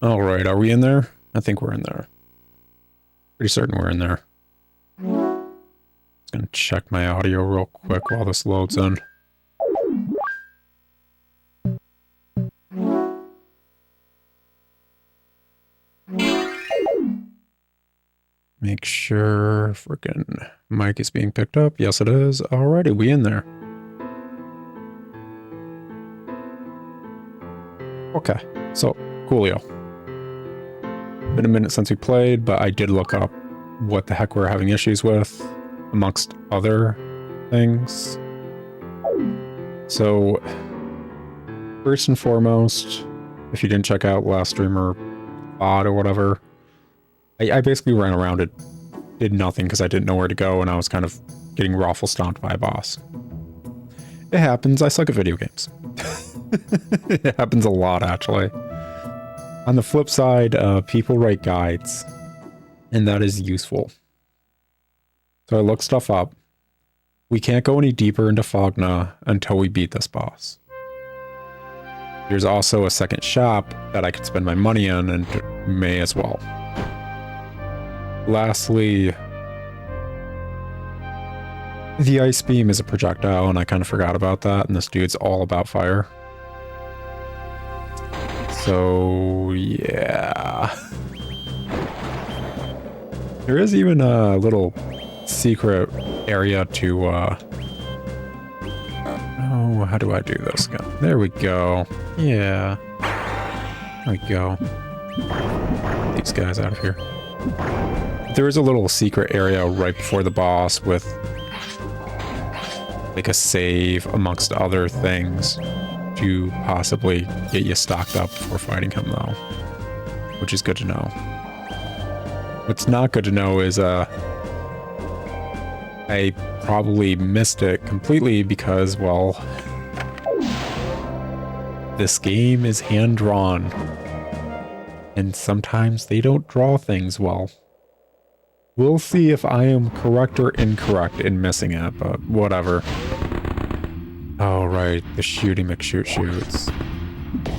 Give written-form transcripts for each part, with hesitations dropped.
All right, are we in there? I think we're in there. Pretty certain we're in there. Just gonna check my audio real quick while this loads in. Make sure freaking mic is being picked up. Yes, it is. Alrighty, we in there. Okay, so Coolio. Been a minute since we played, but I did look up what the heck we're having issues with, amongst other things. So, first and foremost, if you didn't check out last stream or VOD or whatever, I basically ran around and did nothing because I didn't know where to go, and I was kind of getting raffle stomped by a boss. It happens. I suck at video games. It happens a lot, actually. On the flip side, people write guides, and that is useful. So I looked stuff up. We can't go any deeper into Fogna until we beat this boss. There's also a second shop that I could spend my money in, and may as well. Lastly, the ice beam is a projectile, and I kind of forgot about that, and this dude's all about fire. So, yeah. There is even a little secret area to, oh, how do I do this again? There we go. Yeah. There we go. Get these guys out of here. There is a little secret area right before the boss with, like, a save amongst other things to possibly get you stocked up before fighting him, though, which is good to know. What's not good to know is I probably missed it completely because, well, this game is hand-drawn, and sometimes they don't draw things well. We'll see if I am correct or incorrect in missing it, but whatever. Oh, right, the shooty McShoot-shoots.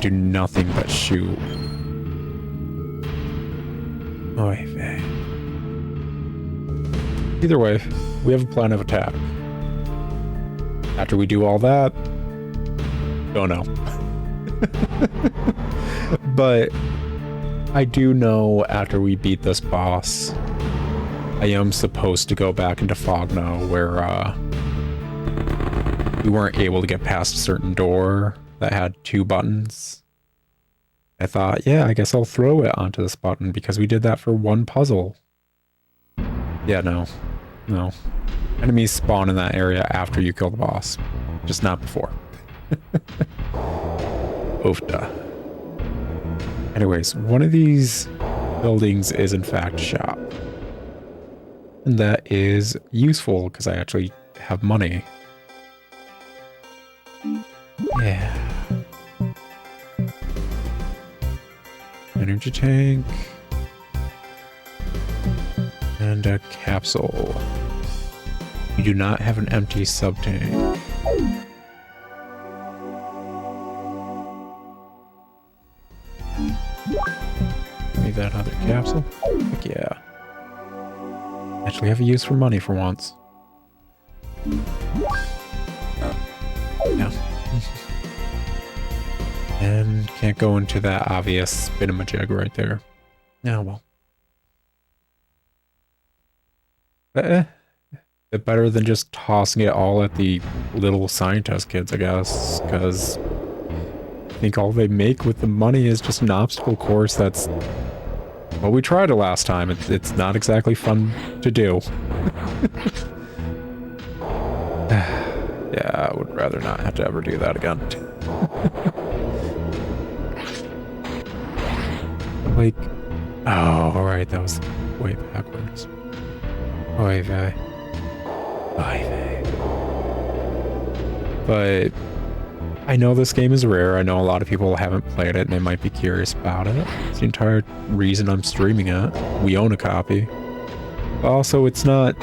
Do nothing but shoot. Oy vey. Either way, we have a plan of attack. After we do all that, don't know. But I do know after we beat this boss, I am supposed to go back into Fogna where we weren't able to get past a certain door that had 2 buttons. I thought, yeah, I guess I'll throw it onto this button because we did that for one puzzle. Yeah, no. Enemies spawn in that area after you kill the boss, just not before. Oofda. Anyways, one of these buildings is in fact a shop. And that is useful because I actually have money. Yeah. Energy tank. And a capsule. We do not have an empty sub-tank. Maybe that other capsule? Heck yeah. Actually have a use for money for once. Yeah. And can't go into that obvious spinamajig right there. Oh well. Bit better than just tossing it all at the little scientist kids, I guess, because I think all they make with the money is just an obstacle course that's... Well, we tried it last time. It's not exactly fun to do. Yeah, I would rather not have to ever do that again. Like... Oh, alright, that was way backwards. Oy vey. Oy vey. But I know this game is rare. I know a lot of people haven't played it and they might be curious about it. It's the entire reason I'm streaming it. We own a copy. But also, it's not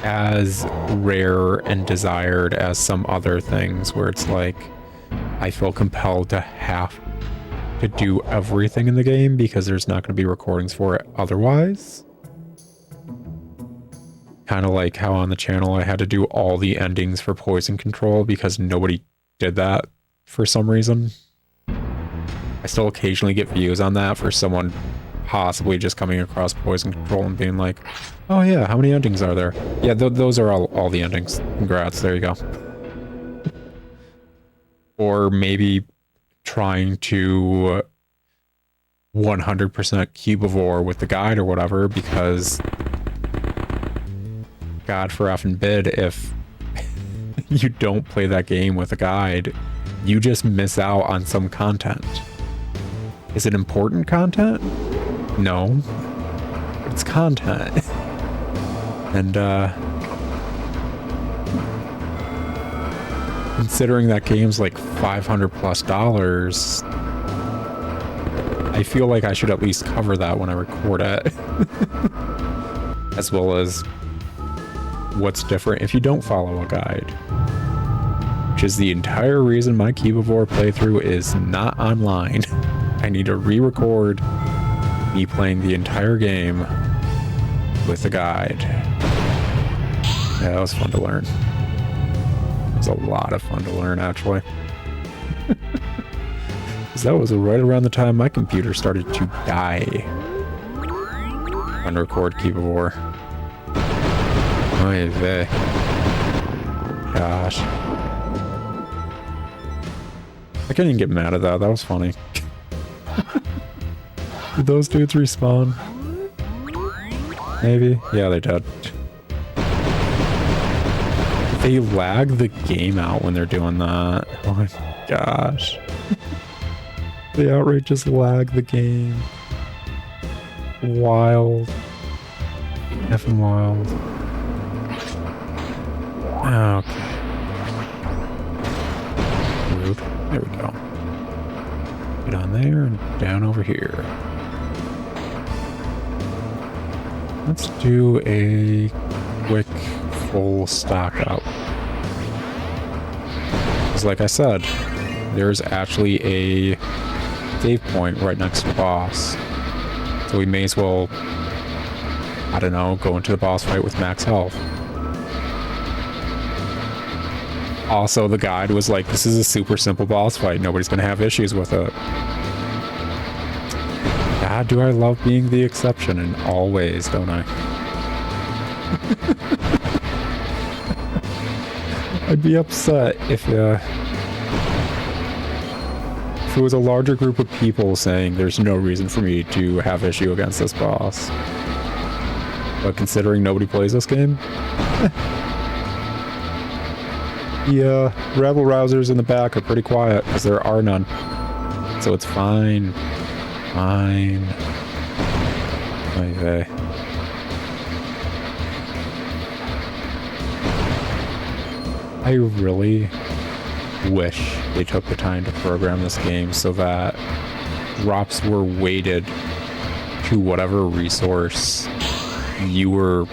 as rare and desired as some other things where it's like I feel compelled to have to do everything in the game because there's not going to be recordings for it otherwise. Kind of like how on the channel I had to do all the endings for Poison Control because nobody did that for some reason. I still occasionally get views on that for someone possibly just coming across Poison Control and being like, oh yeah, how many endings are there? Yeah, those are all the endings. Congrats, there you go. Or maybe trying to 100% cubivore with the guide or whatever, because God for effing bid, if you don't play that game with a guide, you just miss out on some content. Is it important content? No. But it's content. And, considering that game's like $500+, I feel like I should at least cover that when I record it. As well as what's different if you don't follow a guide. Which is the entire reason my Cubivore playthrough is not online. I need to re-record me playing the entire game with a guide. Yeah, that was fun to learn. It was a lot of fun to learn, actually. Because that was right around the time my computer started to die. On record Cubivore. Oy vey. Gosh. I can't even get mad at that. That was funny. Did those dudes respawn? Maybe? Yeah, they did. They lag the game out when they're doing that. Oh my gosh. They outright just lag the game. Wild. Effing wild. Okay. Rude. There we go. Get on there and down over here. Let's do a quick full stock up. Because like I said, there's actually a save point right next to the boss. So we may as well, I don't know, go into the boss fight with max health. Also, the guide was like, this is a super simple boss fight. Nobody's going to have issues with it. God, do I love being the exception in all ways, don't I? I'd be upset if it was a larger group of people saying there's no reason for me to have issue against this boss. But considering nobody plays this game, the rabble rousers in the back are pretty quiet because there are none. So it's fine. Fine. Okay. I really wish they took the time to program this game so that drops were weighted to whatever resource you were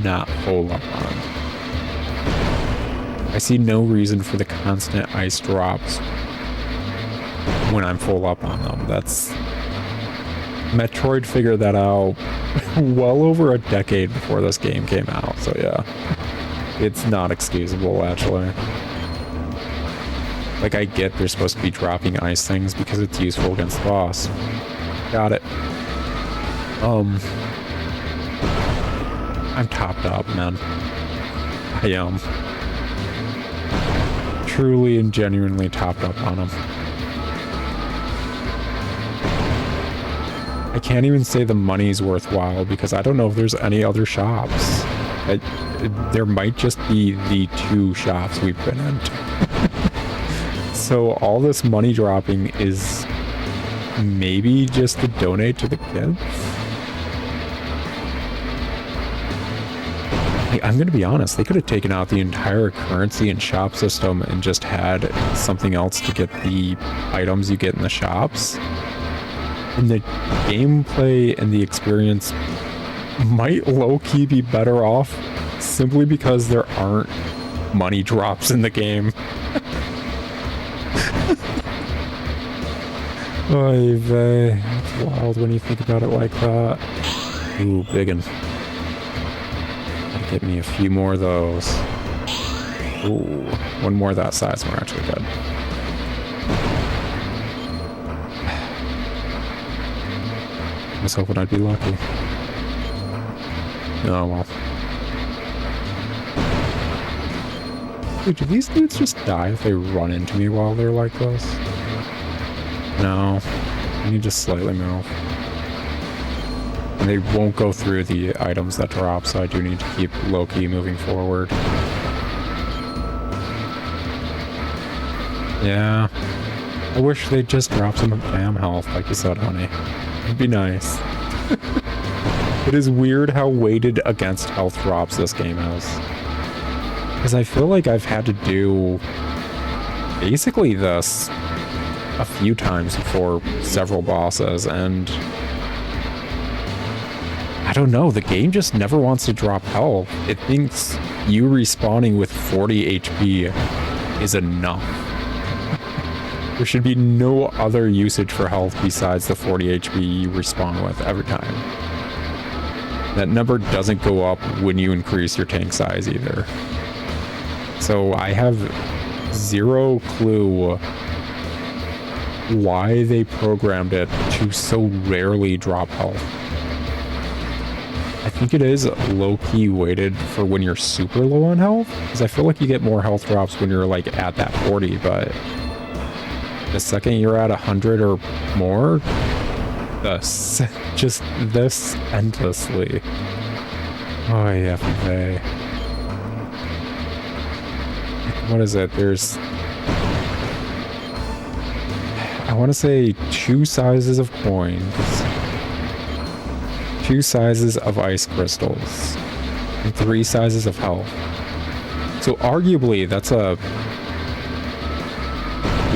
not full up on. I see no reason for the constant ice drops when I'm full up on them. That's... Metroid figured that out well over a decade before this game came out, so yeah. It's not excusable, actually. Like, I get they're supposed to be dropping ice things because it's useful against the boss. Got it. I'm topped up, man. I am. Truly and genuinely topped up on them. I can't even say the money's worthwhile because I don't know if there's any other shops. There might just be the 2 shops we've been in. So all this money dropping is maybe just to donate to the kids? I'm going to be honest, they could have taken out the entire currency and shop system and just had something else to get the items you get in the shops. And the gameplay and the experience might low-key be better off simply because there aren't money drops in the game. Oy vey. It's wild when you think about it like that. Ooh, biggin. Gotta get me a few more of those. Ooh, one more of that size and we're actually good. I was hoping I'd be lucky. Oh well. Dude, do these dudes just die if they run into me while they're like this? No. I need to slightly move. And they won't go through the items that drop, so I do need to keep low-key moving forward. Yeah. I wish they'd just drop some damn health, like you said, honey. It'd be nice. It is weird how weighted against health drops this game is. Because I feel like I've had to do basically this a few times before several bosses, and I don't know, the game just never wants to drop health. It thinks you respawning with 40 HP is enough. There should be no other usage for health besides the 40 HP you respawn with every time. That number doesn't go up when you increase your tank size either. So I have zero clue why they programmed it to so rarely drop health. I think it is low-key weighted for when you're super low on health, because I feel like you get more health drops when you're like at that 40, but the second you're at 100 or more, just this endlessly. Oh yeah, they. What is it? There's, I want to say 2 sizes of coins, 2 sizes of ice crystals, and 3 sizes of health. So arguably that's a,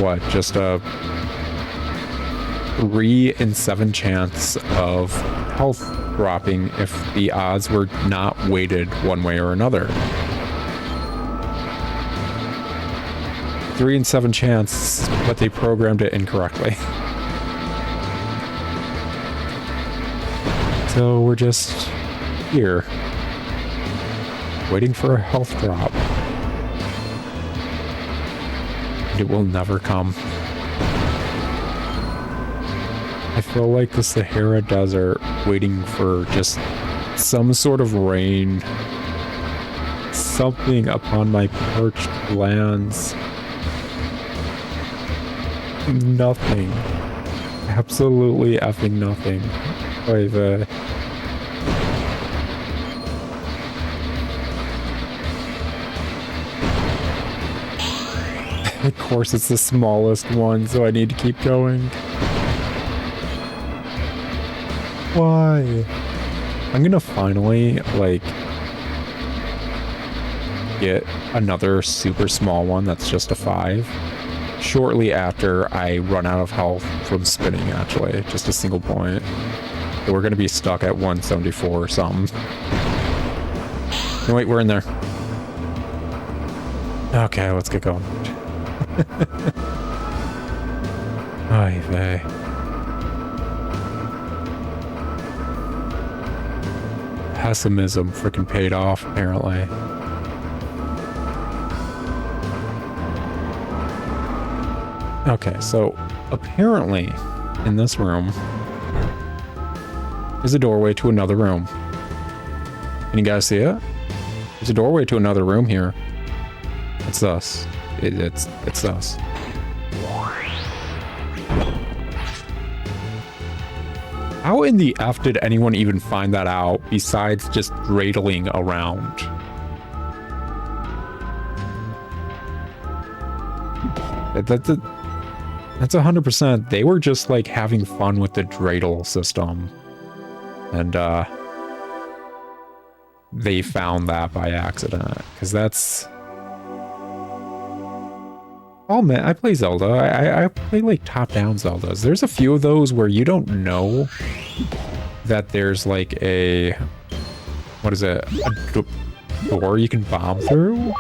what, just a 3 in 7 chance of health dropping if the odds were not weighted one way or another. 3 in 7 chance, but they programmed it incorrectly. So we're just here, waiting for a health drop. And it will never come. I feel like the Sahara Desert waiting for just some sort of rain. Something upon my parched lands. Nothing. Absolutely effing nothing. Wait, of course it's the smallest one, so I need to keep going. Why? I'm gonna finally, like, get another super small one that's just a 5. Shortly after I run out of health from spinning, actually. Just a single point. So we're going to be stuck at 174 or something. No, wait, we're in there. Okay, let's get going. Ay vey. Pessimism freaking paid off, apparently. Okay, so apparently in this room is a doorway to another room. Can you guys see it? There's a doorway to another room here. It's us. It's us. How in the F did anyone even find that out besides just dreidling around? That's 100%. They were just like having fun with the dreidel system. And they found that by accident. Because that's... Oh man, I play Zelda. I play like top-down Zeldas. There's a few of those where you don't know that there's like a... What is it? A door you can bomb through?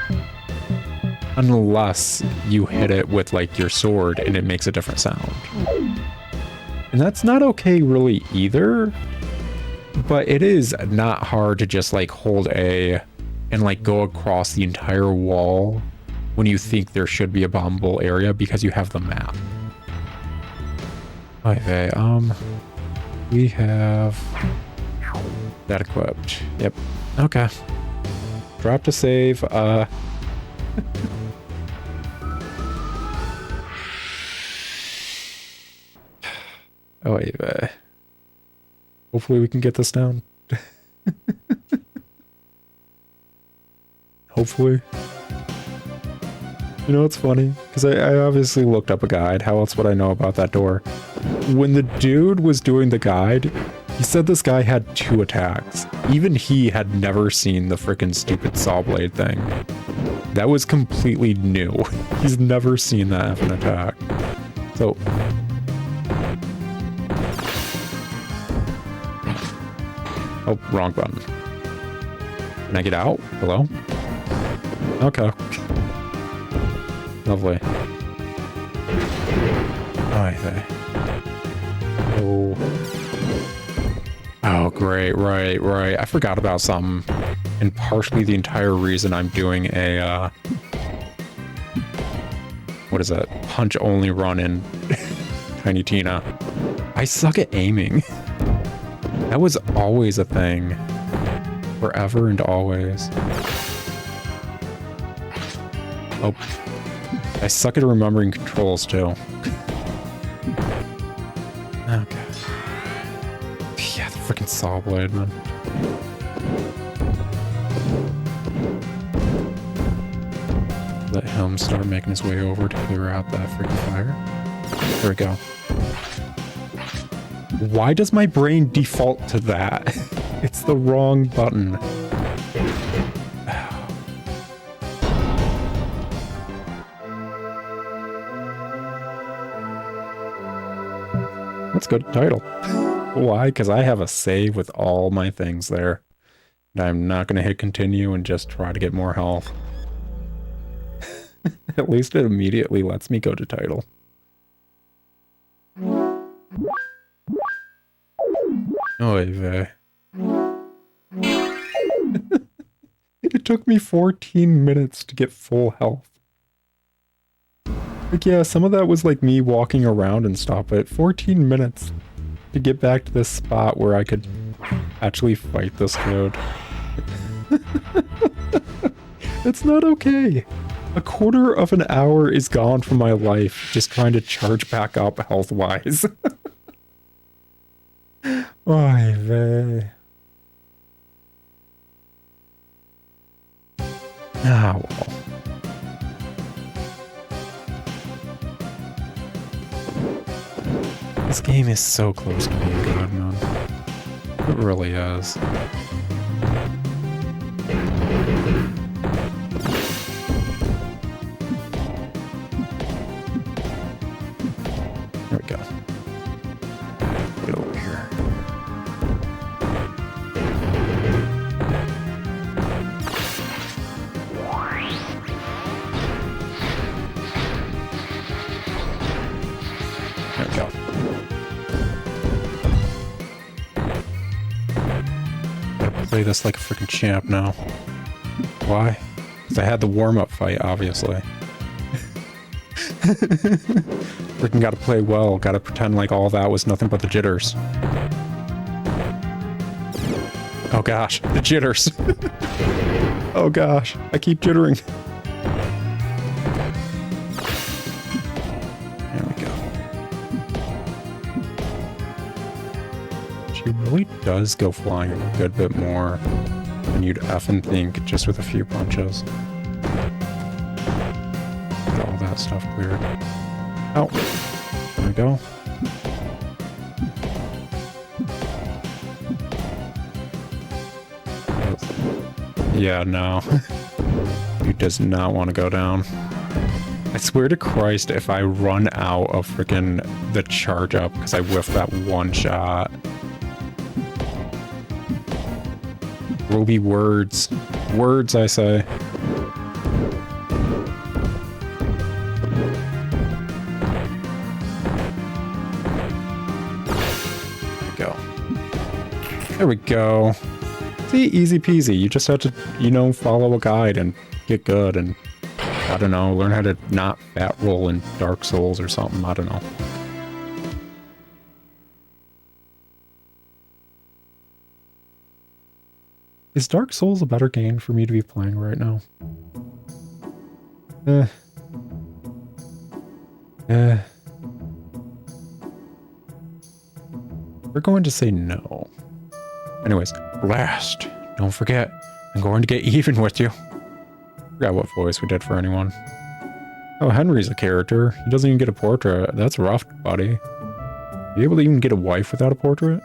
Unless you hit it with like your sword and it makes a different sound. And that's not okay really either. But it is not hard to just like hold A and like go across the entire wall when you think there should be a bombable area because you have the map. Okay, we have that equipped. Yep. Okay. Drop to save. Oh, wait. Hopefully we can get this down. Hopefully. You know, it's funny, because I obviously looked up a guide. How else would I know about that door? When the dude was doing the guide, he said this guy had 2 attacks. Even he had never seen the frickin' stupid saw blade thing. That was completely new. He's never seen that have an attack. So... oh, wrong button. Can I get out? Hello? Okay. Lovely. Okay. Oh. Oh, great. Right. I forgot about something. And partially the entire reason I'm doing a, what is that? Punch-only run in Tiny Tina. I suck at aiming. That was always a thing. Forever and always. Oh. I suck at remembering controls, too. Okay. Yeah, the freaking saw blade, man. Let him start making his way over to clear out that freaking fire. There we go. Why does my brain default to that? It's the wrong button. Let's go to title. Why? Because I have a save with all my things there. And I'm not going to hit continue and just try to get more health. At least it immediately lets me go to title. Oy vey. It took me 14 minutes to get full health. Like, yeah, some of that was like me walking around and stuff, but 14 minutes to get back to this spot where I could actually fight this dude. That's not okay. A quarter of an hour is gone from my life just trying to charge back up health-wise. Oy vey. Ah, well. This game is so close to being good, man. It really is. There we go. Get over here. There we go. Gotta play this like a freaking champ now. Why? Because I had the warm-up fight, obviously. Freaking gotta play well, gotta pretend like all that was nothing but the jitters. Oh gosh, the jitters. Oh gosh, I keep jittering. There we go. She really does go flying a good bit more than you'd effing think just with a few punches. Get all that stuff cleared. Oh, there we go. Yeah, no. He does not want to go down. I swear to Christ, if I run out of freaking the charge up because I whiffed that one shot. There will be words. Words, I say. go. There we go. See, easy peasy. You just have to, you know, follow a guide and get good and, I don't know, learn how to not fat roll in Dark Souls or something. I don't know. Is Dark Souls a better game for me to be playing right now? We're going to say no. Anyways, last, don't forget, I'm going to get even with you. Forgot what voice we did for anyone. Oh, Henry's a character. He doesn't even get a portrait. That's rough, buddy. You able to even get a wife without a portrait?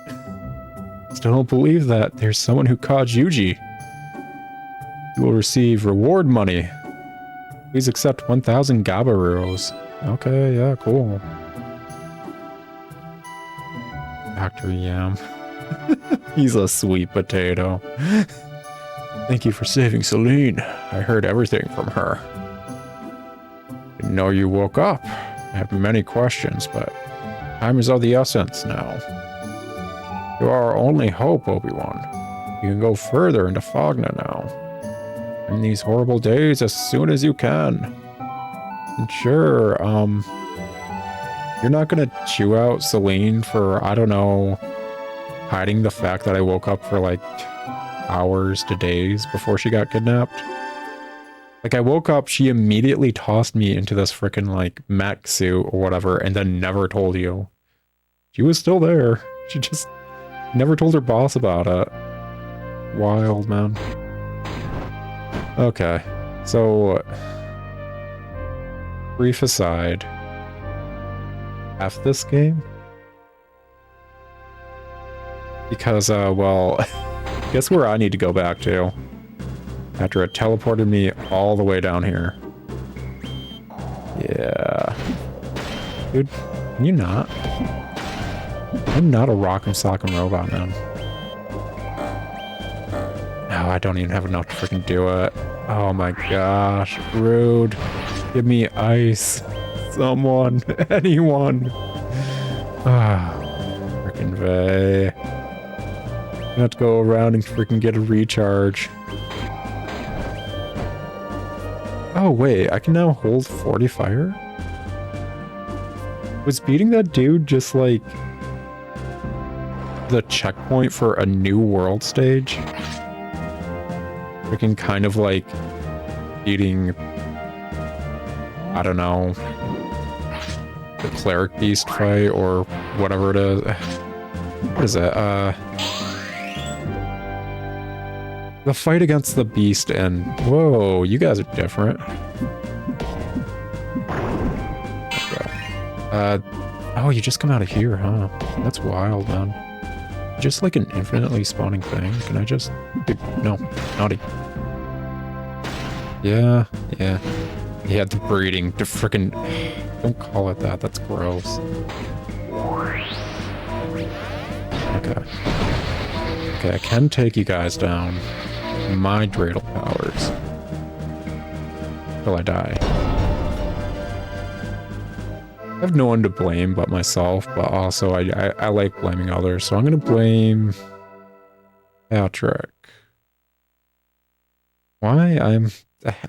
Still don't believe that. There's someone who caught E.G.G. You will receive reward money. Please accept 1,000 Gabaruos. Okay, yeah, cool. Dr. Yam. He's a sweet potato. Thank you for saving Celine. I heard everything from her. Didn't know you woke up. I have many questions, but time is of the essence now. You are our only hope, Obi-Wan. You can go further into Fogna now. In these horrible days as soon as you can. And sure, you're not gonna chew out Celine for, I don't know, hiding the fact that I woke up for like hours to days before she got kidnapped. Like, I woke up, she immediately tossed me into this freaking like mech suit or whatever, and then never told you. She was still there. She just never told her boss about it. Wild, man. Okay, so brief aside. F this game? Because, well, guess where I need to go back to? After it teleported me all the way down here. Yeah. Dude, can you not? I'm not a rock'em sock'em robot, man. No, I don't even have enough to freaking do it. Oh my gosh, rude. Give me ice. Someone. Anyone. Ah, freaking vey. I have to go around and freaking get a recharge. Oh wait, I can now hold 40 fire? Was beating that dude just like the checkpoint for a new world stage? Freaking kind of like beating, I don't know, the cleric beast fight or whatever it is. What is it? The fight against the beast and... Whoa, you guys are different. Okay. Oh, you just come out of here, huh? That's wild, man. Just like an infinitely spawning thing. Can I just... No, naughty. Yeah, yeah. Yeah, the breeding. The frickin'... Don't call it that. That's gross. Okay. Okay, I can take you guys down. My dreidel powers. Till I die. I have no one to blame but myself, but also I like blaming others, so I'm gonna blame Patrick. Why?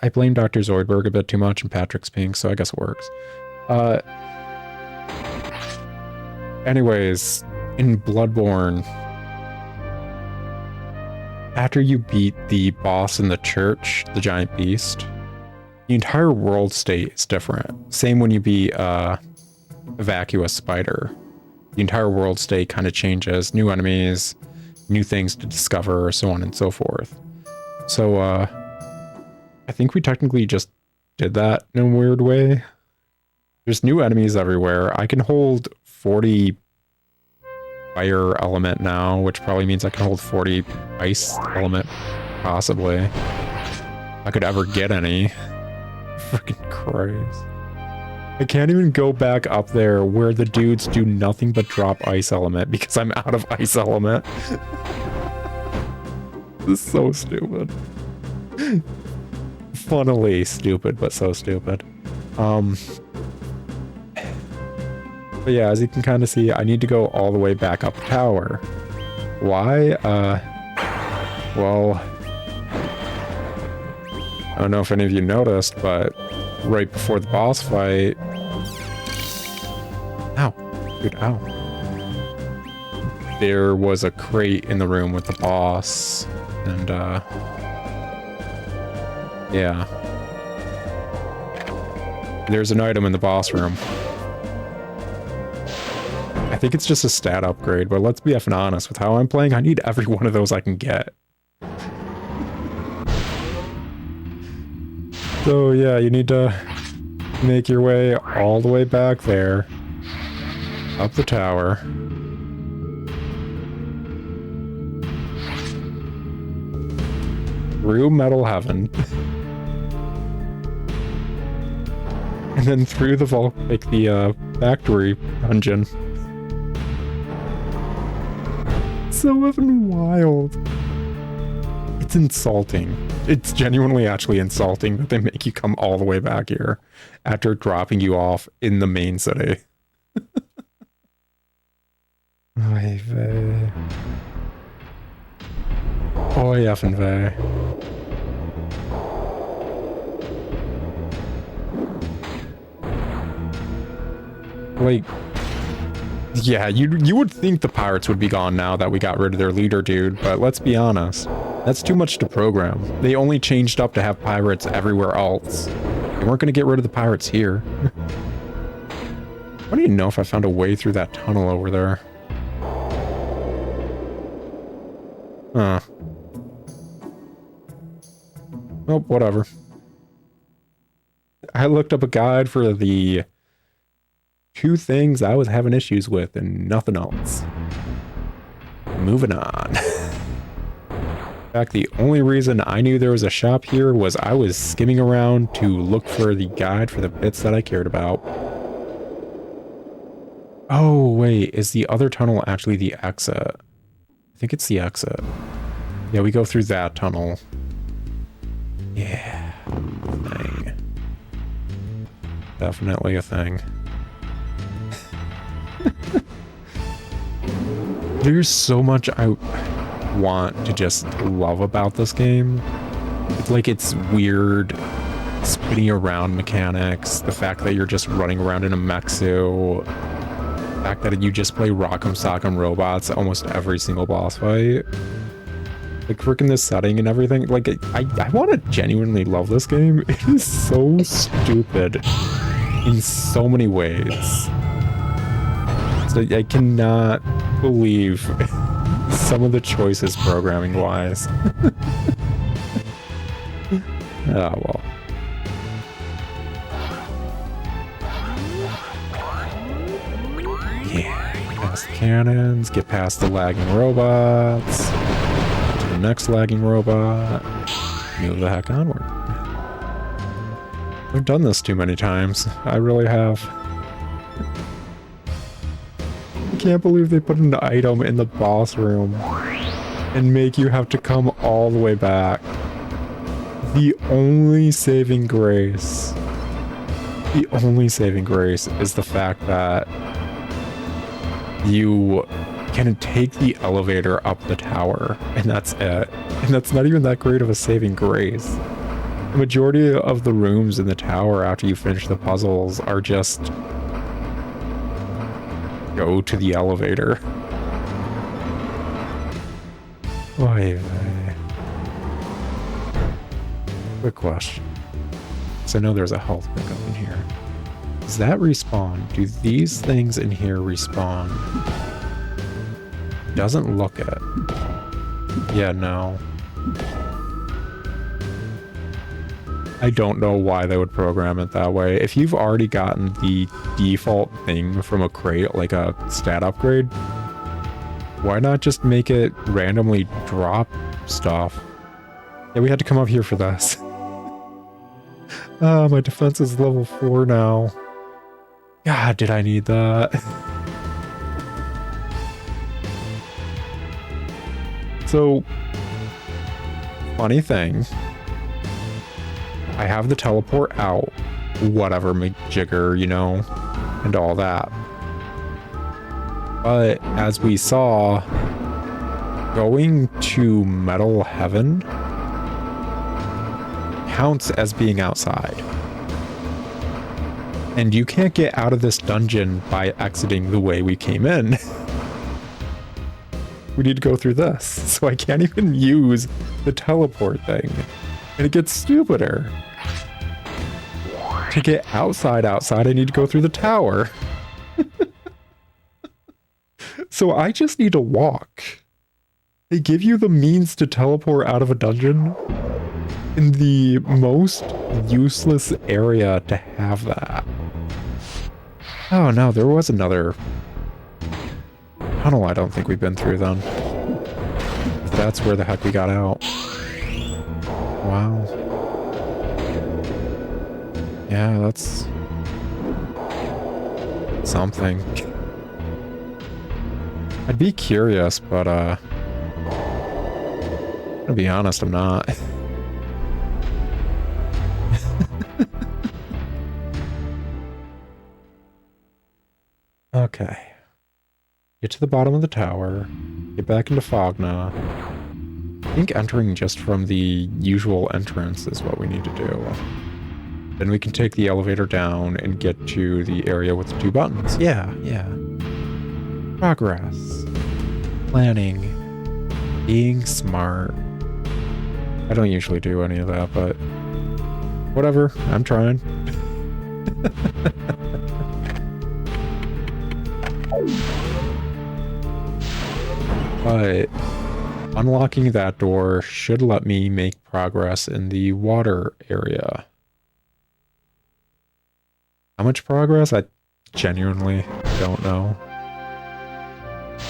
I blame Dr. Zoidberg a bit too much, and Patrick's pink, so I guess it works. Anyways, in Bloodborne, after you beat the boss in the church, the giant beast, the entire world state is different. Same when you beat a vacuous spider. The entire world state kind of changes. New enemies, new things to discover, so on and so forth. So, I think we technically just did that in a weird way. There's new enemies everywhere. I can hold 40 fire element now, which probably means I can hold 40 ice element, possibly. If I could ever get any. Freaking Christ. I can't even go back up there where the dudes do nothing but drop ice element because I'm out of ice element. This is so stupid. Funnily stupid, but so stupid. But yeah, as you can kind of see, I need to go all the way back up the tower. Why? Well, I don't know if any of you noticed, but right before the boss fight... Ow. Dude, ow. There was a crate in the room with the boss, and, yeah. There's an item in the boss room. I think it's just a stat upgrade, but let's be effing honest. With how I'm playing, I need every one of those I can get. So yeah, you need to make your way all the way back there. Up the tower. Through Metal Heaven. And then through the vault, like the factory dungeon. So effing wild. It's insulting. It's genuinely actually insulting that they make you come all the way back here after dropping you off in the main city. Oy vey. Oy effing vey. Like, yeah, you would think the pirates would be gone now that we got rid of their leader dude, but let's be honest. That's too much to program. They only changed up to have pirates everywhere else. They weren't going to get rid of the pirates here. I don't even know if I found a way through that tunnel over there. Huh. Oh, whatever. I looked up a guide for the 2 things I was having issues with and nothing else. Moving on. In fact, the only reason I knew there was a shop here was I was skimming around to look for the guide for the bits that I cared about. Oh, wait, is the other tunnel actually the exit? I think it's the exit. Yeah, we go through that tunnel. Yeah. Thing. Definitely a thing. There's so much I want to just love about this game. It's like its weird spinning around mechanics, the fact that you're just running around in a mech suit, the fact that you just play Rock'em Sock'em Robots almost every single boss fight. Like, freaking this setting and everything. Like, I want to genuinely love this game. It is so stupid in so many ways. So I cannot believe some of the choices programming-wise. Oh, well. Yeah, past the cannons, get past the lagging robots, to the next lagging robot, move the heck onward. I've done this too many times. I really have. I can't believe they put an item in the boss room and make you have to come all the way back. The only saving grace is the fact that you can take the elevator up the tower, and that's it. And that's not even that great of a saving grace. The majority of the rooms in the tower after you finish the puzzles are just go to the elevator. Oy vey. Quick question. So I know there's a health pickup in here. Does that respawn? Do these things in here respawn? Doesn't look it. Yeah, no. I don't know why they would program it that way. If you've already gotten the default thing from a crate, like a stat upgrade, why not just make it randomly drop stuff? Yeah, we had to come up here for this. Ah, my defense is level 4 now. God, did I need that? So, funny thing. I have the teleport out, whatever, McJigger, you know, and all that. But as we saw, going to Metal Heaven counts as being outside. And you can't get out of this dungeon by exiting the way we came in. We need to go through this. So I can't even use the teleport thing. And it gets stupider. To get outside, I need to go through the tower. So I just need to walk. They give you the means to teleport out of a dungeon in the most useless area to have that. Oh no, there was another tunnel I don't think we've been through then. That's where the heck we got out. Wow. Yeah, that's something. I'd be curious, but to be honest, I'm not. Okay. Get to the bottom of the tower. Get back into Fogna. I think entering just from the usual entrance is what we need to do. Then we can take the elevator down and get to the area with the 2 buttons. Yeah. Progress. Planning. Being smart. I don't usually do any of that, but whatever. I'm trying. But unlocking that door should let me make progress in the water area. How much progress? I genuinely don't know.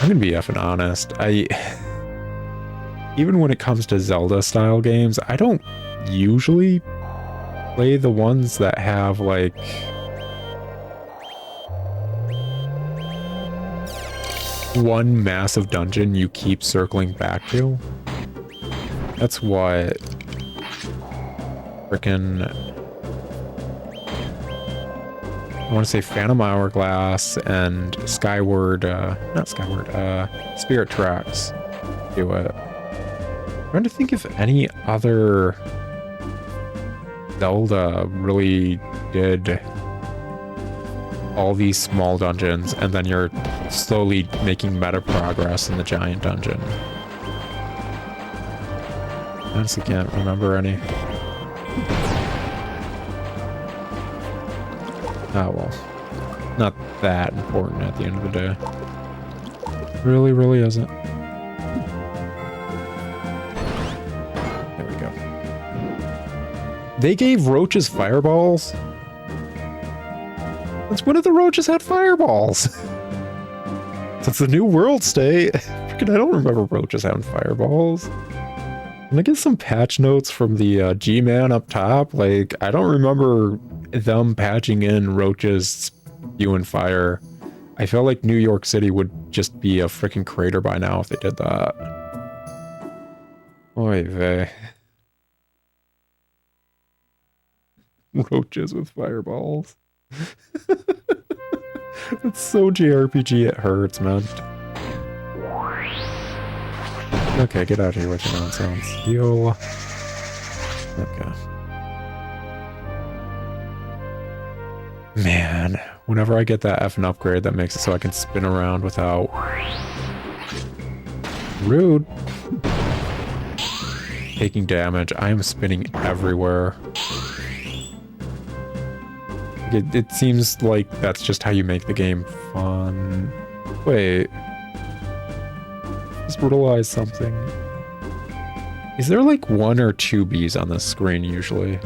I'm gonna be effing honest. Even when it comes to Zelda-style games, I don't usually play the ones that have, like, one massive dungeon you keep circling back to. That's what frickin' I want to say Phantom Hourglass and Spirit Tracks do it. I'm trying to think if any other Zelda really did all these small dungeons and then you're slowly making meta progress in the giant dungeon. I honestly can't remember any. Oh well. Not that important at the end of the day. Really, really isn't. There we go. They gave roaches fireballs? Since when have the roaches had fireballs? Since the New World State, I don't remember roaches having fireballs. Can I get some patch notes from the G-Man up top? Like, I don't remember them patching in roaches spewing fire. I felt like New York City would just be a freaking crater by now if they did that. Oy vey. Roaches with fireballs. It's so JRPG it hurts, man. Okay, get out of here with your nonsense. Heal. Okay. Man, whenever I get that effing upgrade, that makes it so I can spin around without... Rude. Taking damage. I am spinning everywhere. It seems like that's just how you make the game fun. Wait. Just realized something. Is there like 1 or 2 bees on this screen usually?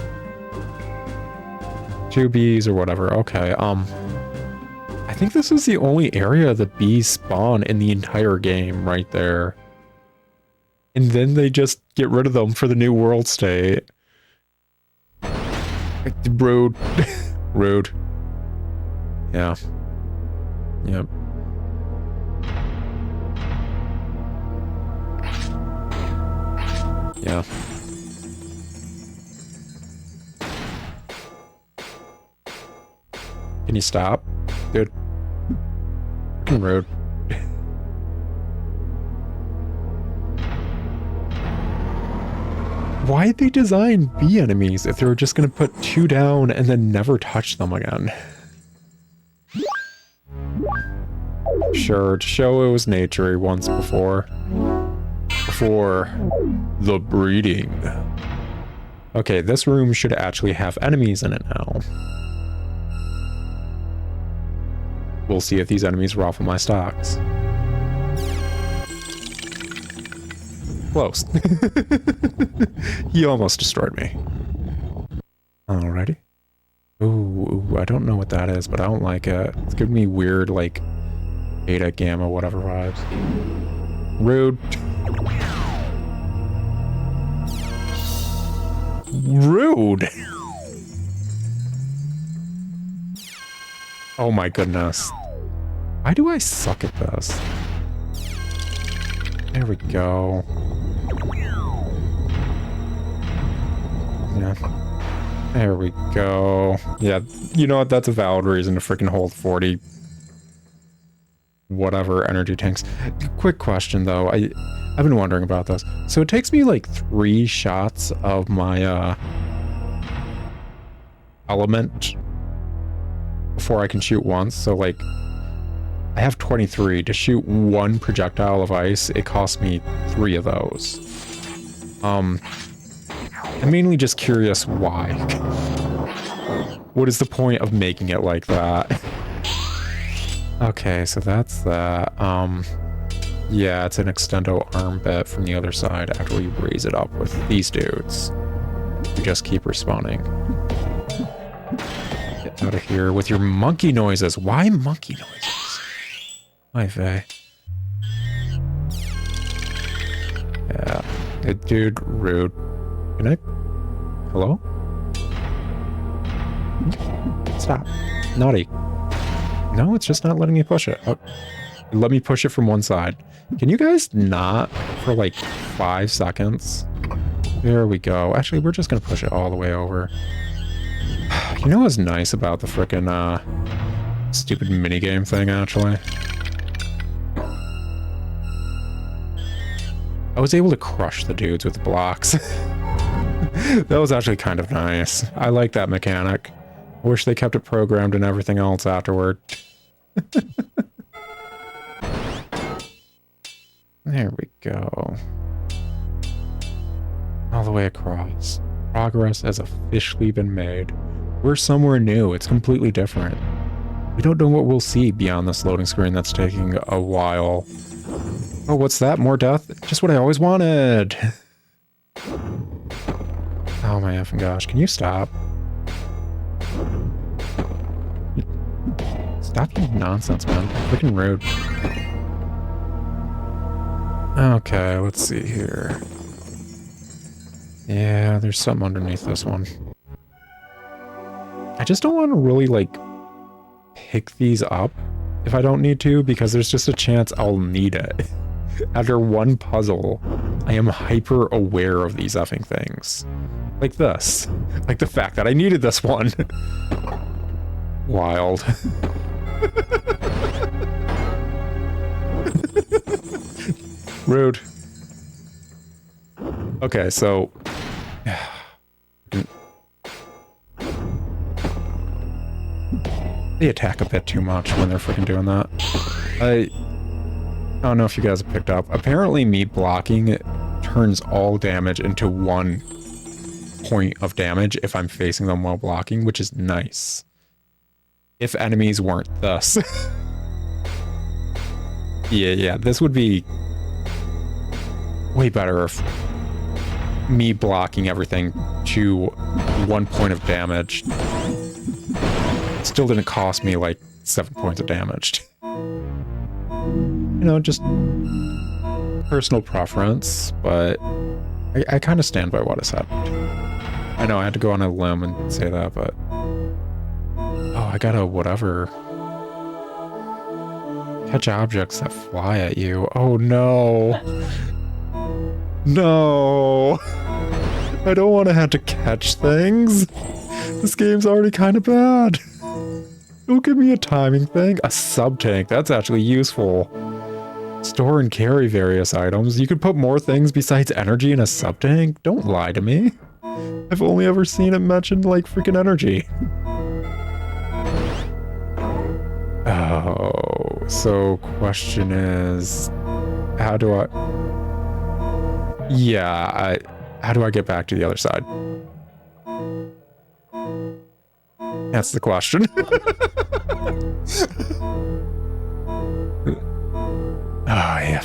2 bees or whatever. Okay, I think this is the only area the bees spawn in the entire game right there. And then they just get rid of them for the New World State. Rude. Rude. Yeah. Yep. Yeah. Can you stop? Dude. Fucking rude. Why'd they design bee enemies if they were just gonna put 2 down and then never touch them again? Sure, to show it was naturey once before. Before the breeding. Okay, this room should actually have enemies in it now. We'll see if these enemies ruffle my stocks. Close. He almost destroyed me. Alrighty. Ooh, I don't know what that is, but I don't like it. It's giving me weird, like, beta, gamma, whatever vibes. Rude. Rude! Oh my goodness. Why do I suck at this? There we go. Yeah. There we go. Yeah, you know what? That's a valid reason to freaking hold 40 whatever energy tanks. Quick question though. I've been wondering about this. So it takes me like 3 shots of my element before I can shoot once. So like I have 23 to shoot 1 projectile of ice. It costs me 3 of those. I'm mainly just curious why. What is the point of making it like that? Okay, so that's that. Yeah, it's an extendo arm bit from the other side after we raise it up with these dudes. We just keep respawning. Get out of here with your monkey noises. Why monkey noises? Hi, Faye. Yeah. Hey, dude, rude. Can I? Hello? Stop. Naughty. No, it's just not letting me push it. Oh, let me push it from one side. Can you guys not for like 5 seconds? There we go. Actually, we're just gonna push it all the way over. You know what's nice about the frickin' stupid minigame thing, actually? I was able to crush the dudes with blocks. That was actually kind of nice. I like that mechanic. I wish they kept it programmed and everything else afterward. There we go. All the way across. Progress has officially been made. We're somewhere new. It's completely different. We don't know what we'll see beyond this loading screen that's taking a while. Oh, what's that? More death? Just what I always wanted. Oh my effing gosh. Can you stop? Stop being nonsense, man. Freaking rude. Okay, let's see here. Yeah, there's something underneath this one. I just don't want to really, like, pick these up if I don't need to, because there's just a chance I'll need it. After one puzzle, I am hyper aware of these effing things. Like this. Like the fact that I needed this one. Wild. Rude. Okay, so... They attack a bit too much when they're freaking doing that. I don't know if you guys have picked up. Apparently me blocking turns all damage into 1 point of damage if I'm facing them while blocking, which is nice. If enemies weren't thus. Yeah, this would be way better if me blocking everything to 1 point of damage still didn't cost me like 7 points of damage. You know, just personal preference, but I kind of stand by what I said. I know I had to go on a limb and say that, but... Oh, I got a whatever. Catch objects that fly at you. Oh no. No. I don't want to have to catch things. This game's already kind of bad. Don't give me a timing thing. A sub-tank. That's actually useful. Store and carry various items. You could put more things besides energy in a sub-tank? Don't lie to me. I've only ever seen it mentioned like freaking energy. Oh, so question is, how do I... Yeah, how do I get back to the other side? That's the question. Oh, yeah.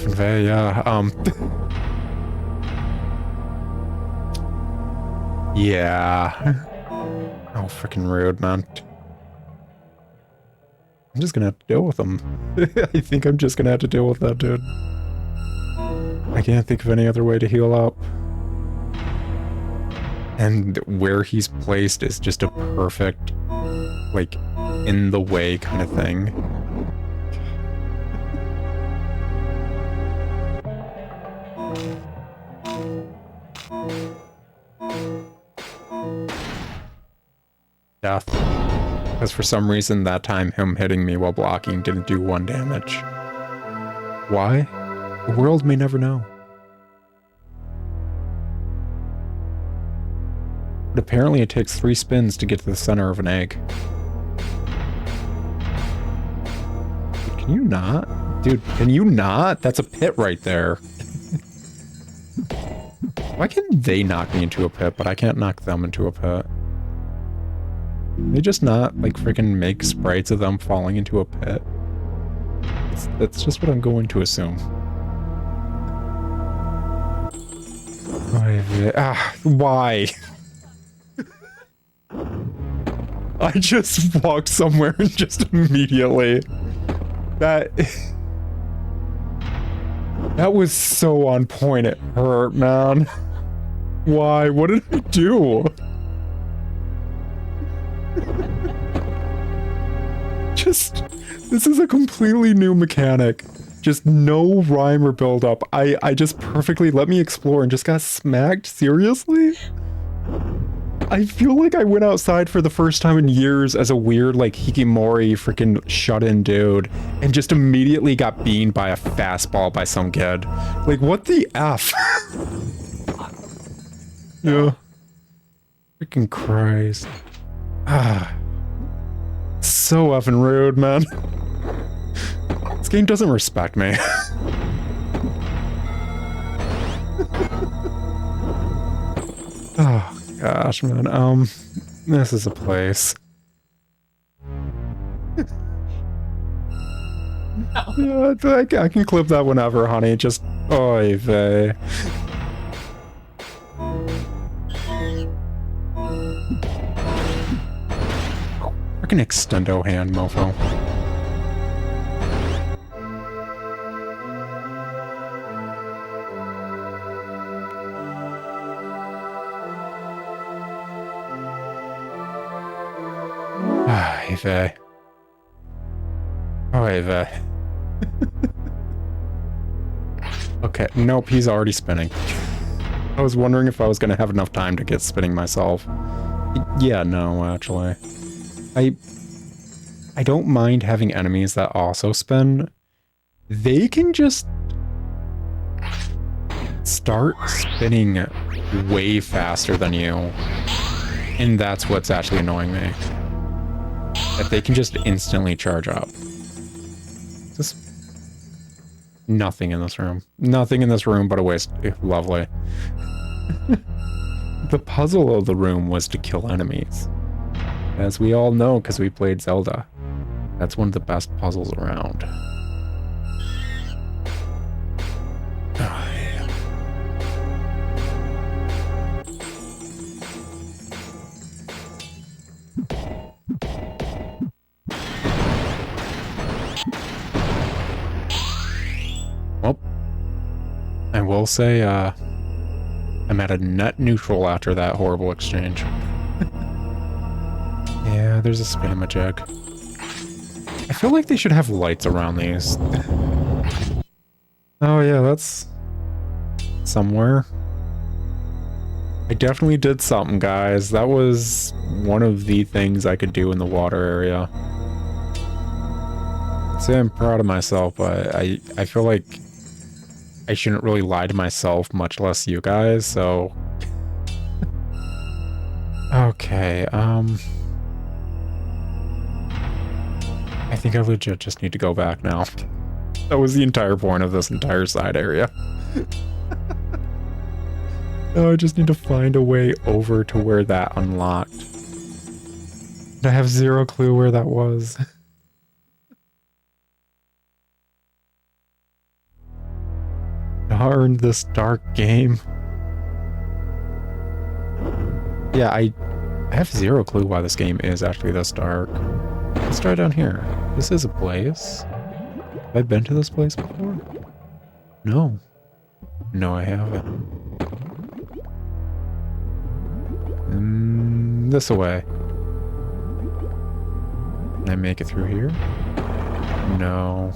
Yeah. Oh, freaking rude, man. I'm just gonna have to deal with them. I think I'm just gonna have to deal with that, dude. I can't think of any other way to heal up. And where he's placed is just a perfect, like, in the way kind of thing. Death. Because for some reason that time him hitting me while blocking didn't do 1 damage. Why? The world may never know. But apparently it takes 3 spins to get to the center of an egg. Can you not? Dude, can you not? That's a pit right there. Why can they knock me into a pit, but I can't knock them into a pit? They just not, like, freaking make sprites of them falling into a pit. That's just what I'm going to assume. Why? I just walked somewhere and just immediately... That was so on point, it hurt, man. Why? What did I do? This is a completely new mechanic. Just no rhyme or build up. I just perfectly let me explore and just got smacked? Seriously? I feel like I went outside for the first time in years as a weird, like, hikikomori freaking shut-in dude and just immediately got beamed by a fastball by some kid. Like, what the F? Yeah. Freaking Christ. So effing rude, man. This game doesn't respect me. Oh, gosh, man. This is a place. Yeah, I can clip that whenever, honey. Just, oy vey. Freaking extendo hand, mofo. Oy vey. Oy vey. Okay, nope, he's already spinning. I was wondering if I was gonna have enough time to get spinning myself. Yeah, no, actually. I don't mind having enemies that also spin. They can just start spinning way faster than you. And that's what's actually annoying me. That they can just instantly charge up. Just nothing in this room. Nothing in this room but a waste. Lovely. The puzzle of the room was to kill enemies. As we all know, because we played Zelda. That's one of the best puzzles around. Oh, yeah. Well, I will say, I'm at a net neutral after that horrible exchange. Yeah, there's a spinamajig. I feel like they should have lights around these. Oh yeah, that's somewhere. I definitely did something, guys. That was one of the things I could do in the water area. I'd say I'm proud of myself, but I feel like I shouldn't really lie to myself, much less you guys, so... Okay, I think I legit just need to go back now. That was the entire point of this entire side area. Oh, I just need to find a way over to where that unlocked. I have zero clue where that was. Darn this dark game. Yeah, I have zero clue why this game is actually this dark. Let's try down here. This is a place. Have I been to this place before? No. No, I haven't. This way. Can I make it through here? No.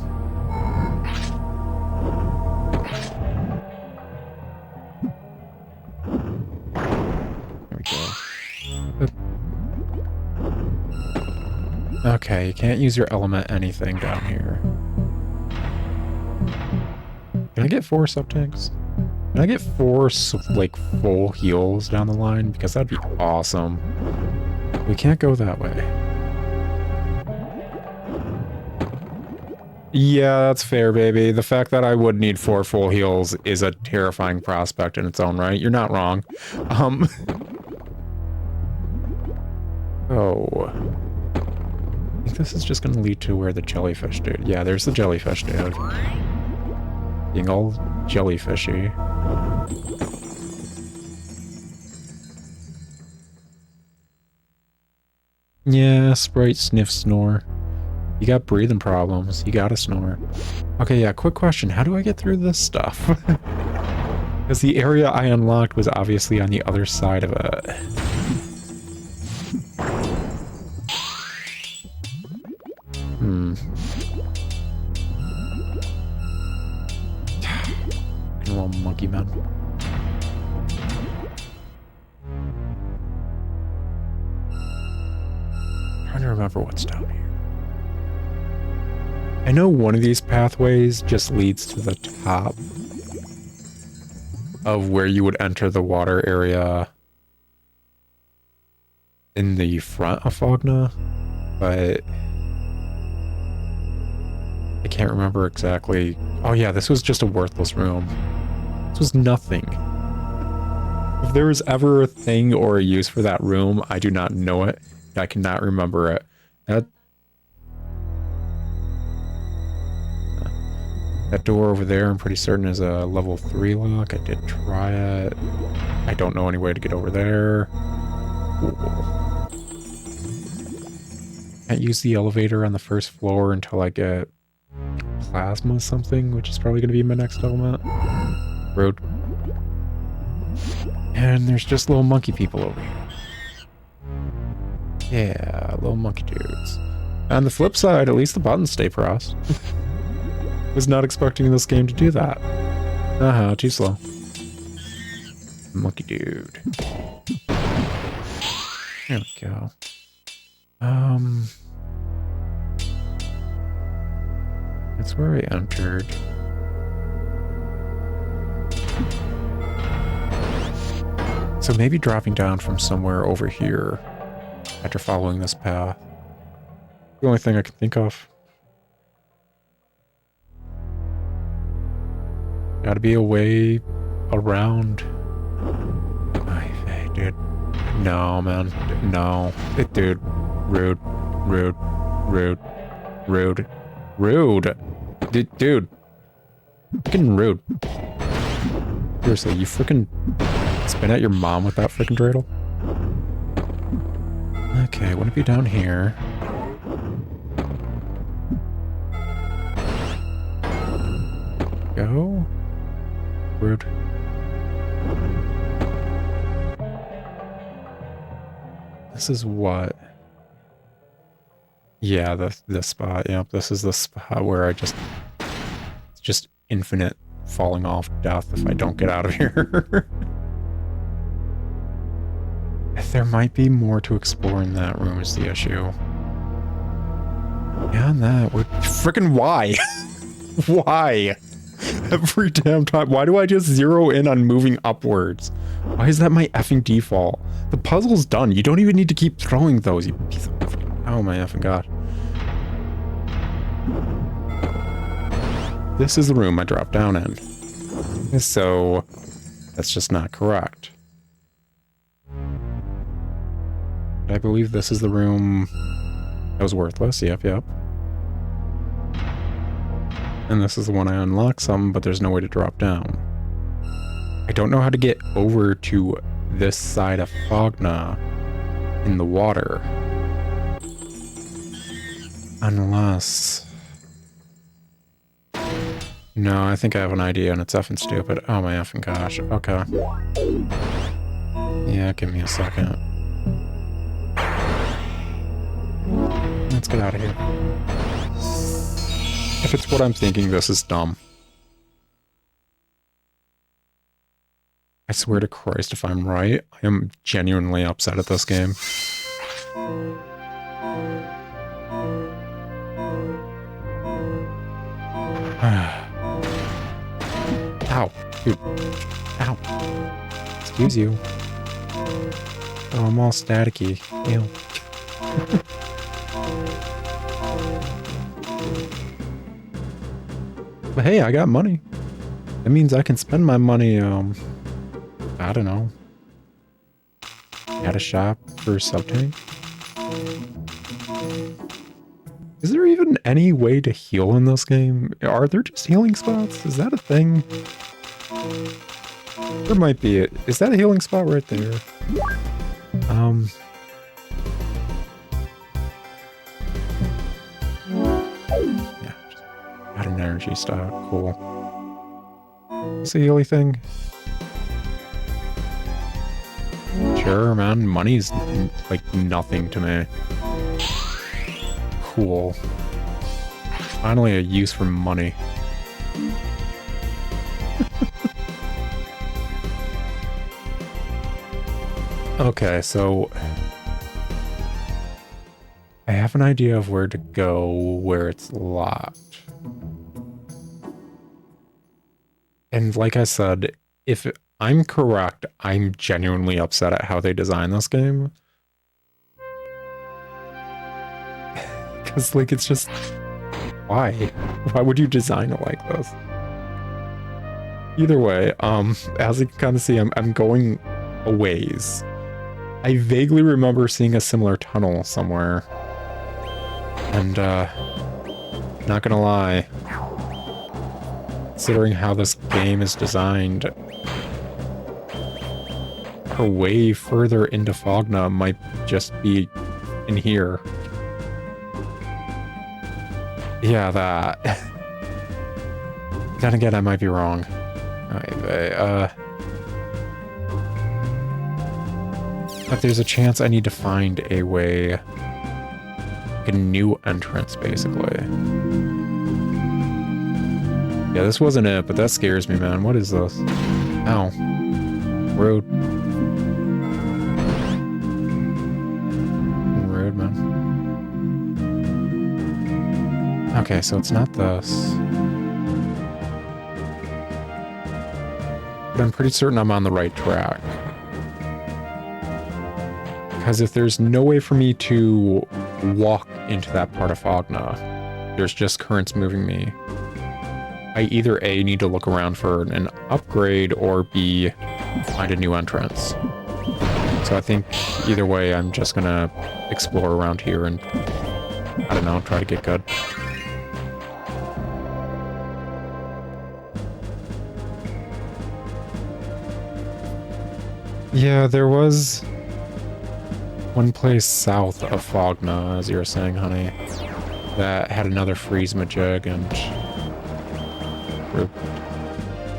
There we go. Okay, you can't use your element anything down here. Can I get 4 sub-tanks? Can I get 4, like, full heals down the line? Because that'd be awesome. We can't go that way. Yeah, that's fair, baby. The fact that I would need 4 full heals is a terrifying prospect in its own right. You're not wrong. Oh. I think this is just going to lead to where the jellyfish dude... Yeah, there's the jellyfish dude. Being all jellyfishy. Yeah, Sprite sniff snore. You got breathing problems. You gotta snore. Okay, yeah, quick question. How do I get through this stuff? Because the area I unlocked was obviously on the other side of it. Little monkey man. Trying to remember what's down here. I know one of these pathways just leads to the top of where you would enter the water area in the front of Fogna, but I can't remember exactly. Oh yeah, this was just a worthless room. This was nothing. If there was ever a thing or a use for that room, I do not know it. I cannot remember it. That door over there, I'm pretty certain is a level 3 lock. I did try it. I don't know any way to get over there. Ooh. Can't use the elevator on the first floor until I get plasma something, which is probably going to be my next element. Road. And there's just little monkey people over here. Yeah, little monkey dudes. On the flip side, at least the buttons stay pressed. Was not expecting this game to do that. Too slow. Monkey dude. There we go. That's where I entered. So maybe dropping down from somewhere over here after following this path. The only thing I can think of. Gotta be a way around. Hey, dude. No, man. No. Dude. Rude. Rude. Rude. Rude. Rude. Dude. Freaking rude. Seriously, you freaking spin at your mom with that freaking dreidel? Okay, wouldn't it be down here? Go. Rude. This is what? Yeah, this spot. Yep, this is the spot where it's just infinite falling off death if I don't get out of here. There might be more to explore in that room is the issue. Beyond that, we're freaking why? Why? Every damn time. Why do I just zero in on moving upwards? Why is that my effing default? The puzzle's done. You don't even need to keep throwing those, you piece of effing... Oh my effing god. This is the room I dropped down in. So, that's just not correct. I believe this is the room that was worthless. Yep, yep. And this is the one I unlocked some, but there's no way to drop down. I don't know how to get over to this side of Fogna in the water. Unless... No, I think I have an idea and it's effing stupid. Oh my effing gosh. Okay. Yeah, give me a second. Let's get out of here. If it's what I'm thinking, this is dumb. I swear to Christ, if I'm right, I am genuinely upset at this game. Ow. Dude. Ow. Excuse you. Oh, I'm all staticky. Ew. But hey, I got money. That means I can spend my money, I don't know. At a shop for sub-tank? Is there even any way to heal in this game? Are there just healing spots? Is that a thing? There might be it. Is that a healing spot right there? Yeah, just got an energy stock. Cool. What's the healy thing? Sure, man. Money's like nothing to me. Cool. Finally a use for money. Okay, so... I have an idea of where to go where it's locked. And like I said, if I'm correct, I'm genuinely upset at how they designed this game. Because, like, it's just... Why? Why would you design it like this? Either way, as you can kind of see, I'm going a ways. I vaguely remember seeing a similar tunnel somewhere. And, not gonna lie, considering how this game is designed, a way further into Fogna might just be in here. Yeah, that. Then again, I might be wrong. But there's a chance I need to find a way, like a new entrance, basically. Yeah, this wasn't it, but that scares me, man. What is this? Ow. Rude. Rude, man. Okay, so it's not this. But I'm pretty certain I'm on the right track. Because if there's no way for me to walk into that part of Fogna, there's just currents moving me. I either A, need to look around for an upgrade, or B, find a new entrance. So I think either way, I'm just gonna explore around here and, I don't know, try to get good. Yeah, there was one place south of Fogna, as you were saying, honey, that had another freeze-majig and...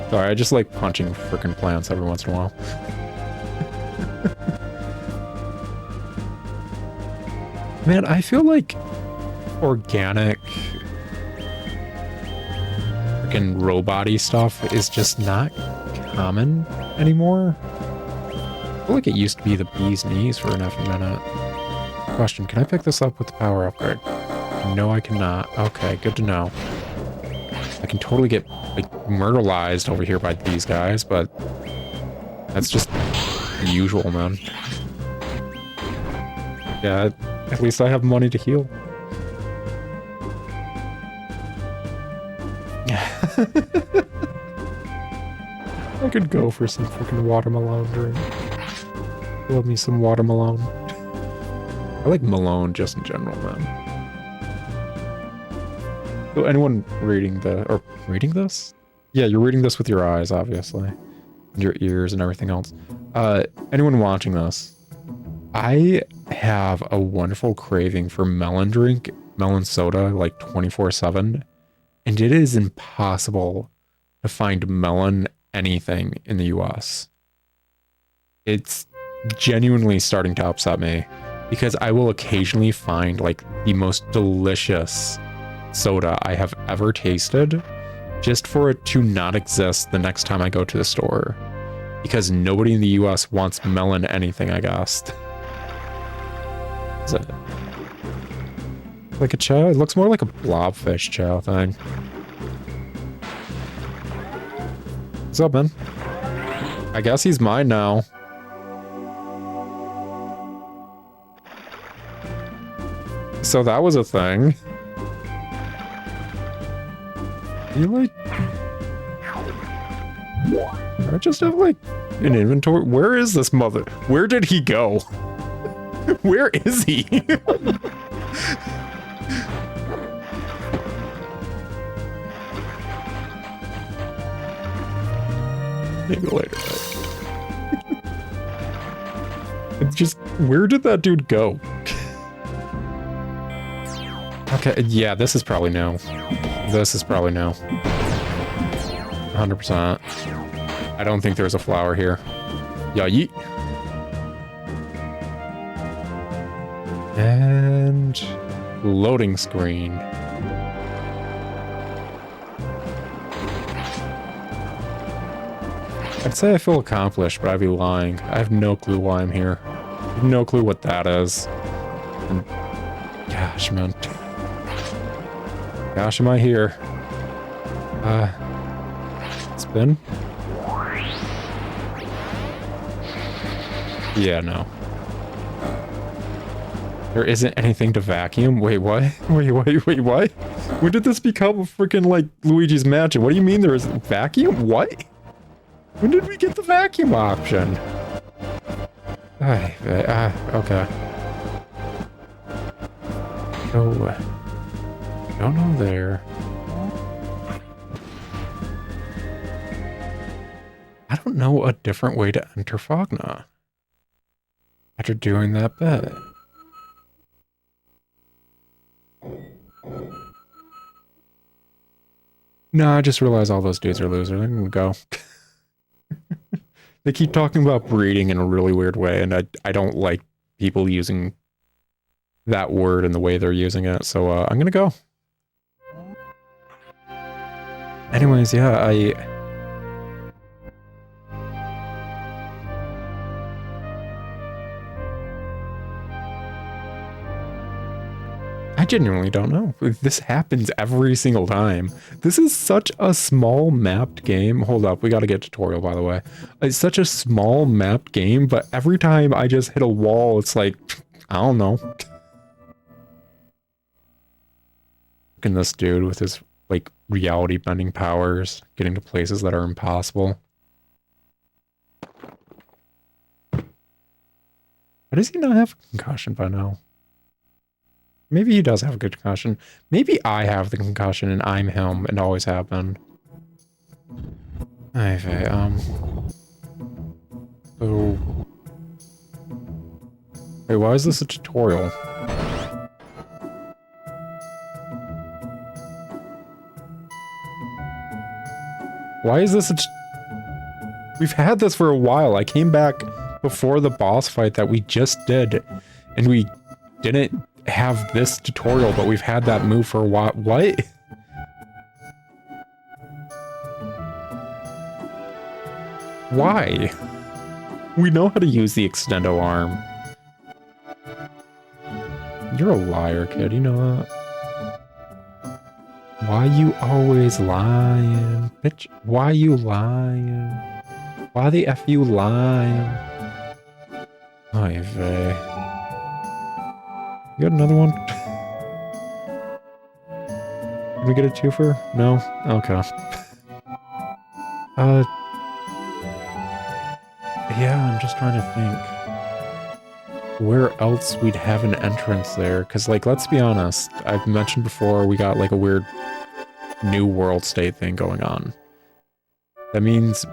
Sorry, I just like punching frickin' plants every once in a while. Man, I feel like organic frickin' robot-y stuff is just not common anymore. I feel like it used to be the bee's knees for an effing minute. Question, can I pick this up with the power upgrade? No, I cannot. Okay, good to know. I can totally get, like, murderized over here by these guys, but that's just usual, man. Yeah, at least I have money to heal. I could go for some freaking watermelon drink. Love me some watermelon. I like Malone just in general, man. So anyone reading this? Yeah, you're reading this with your eyes, obviously. And your ears and everything else. Anyone watching this? I have a wonderful craving for melon soda, like 24/7. And it is impossible to find melon anything in the US. It's genuinely starting to upset me because I will occasionally find like the most delicious soda I have ever tasted just for it to not exist the next time I go to the store because nobody in the US wants melon anything, I guess. Is it like a chow? It looks more like a blobfish chow thing. What's up, man? I guess he's mine now. So that was a thing. You like... I just have like an inventory. Where is this mother? Where did he go? Where is he? Maybe later. It's just, where did that dude go? Okay, yeah, this is probably no. This is probably no. 100%. I don't think there's a flower here. Yeah, yeet. And loading screen. I'd say I feel accomplished, but I'd be lying. I have no clue why I'm here. I have no clue what that is. And gosh, man. Gosh, am I here? Spin? Yeah, no. There isn't anything to vacuum? Wait, what? Wait, what? When did this become a freaking, like, Luigi's Mansion? What do you mean there isn't vacuum? What? When did we get the vacuum option? Okay. Oh, don't know there. I don't know a different way to enter Fogna after doing that bit. No, I just realized all those dudes are losers. I'm gonna go. They keep talking about breeding in a really weird way, and I don't like people using that word in the way they're using it, so I'm gonna go. Anyways, yeah, I genuinely don't know. This happens every single time. This is such a small mapped game. Hold up, we gotta get a tutorial, by the way. It's such a small mapped game, but every time I just hit a wall, it's like, I don't know. Look at this dude with his, like, reality bending powers, getting to places that are impossible. Why does he not have a concussion by now? Maybe he does have a good concussion. Maybe I have the concussion and I'm him and always have been. Okay, so... Wait, why is this a tutorial? Why is this a... We've had this for a while. I came back before the boss fight that we just did, and we didn't have this tutorial, but we've had that move for a while. What? Why? We know how to use the extendo arm. You're a liar, kid. You know that? Why you always lying? Bitch, why you lying? Why the F you lying? Oy vey. You got another one? Can we get a twofer? No? Okay. Yeah, I'm just trying to think where else we'd have an entrance there. Because, like, let's be honest. I've mentioned before we got, like, a weird new world state thing going on. That means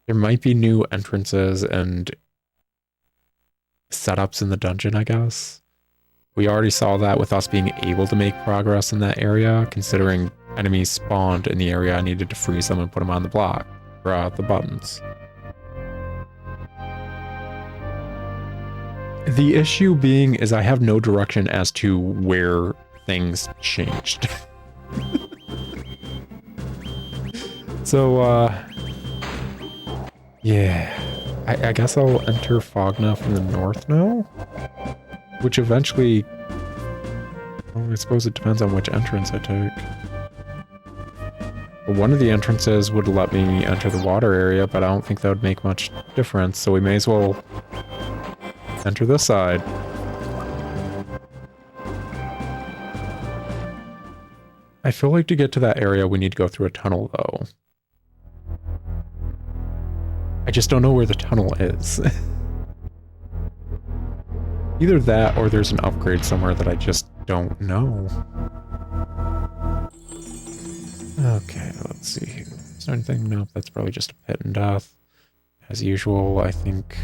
there might be new entrances and setups in the dungeon, I guess. We already saw that with us being able to make progress in that area, considering enemies spawned in the area. I needed to freeze them and put them on the block, or the buttons. The issue being is I have no direction as to where things changed. So, yeah. I guess I'll enter Fogna from the north now? Which eventually... Well, I suppose it depends on which entrance I take. But one of the entrances would let me enter the water area, but I don't think that would make much difference, so we may as well enter this side. I feel like to get to that area we need to go through a tunnel, though. I just don't know where the tunnel is. Either that or there's an upgrade somewhere that I just don't know. Okay, let's see here. Is there anything? Nope, that's probably just a pit and death. As usual, I think...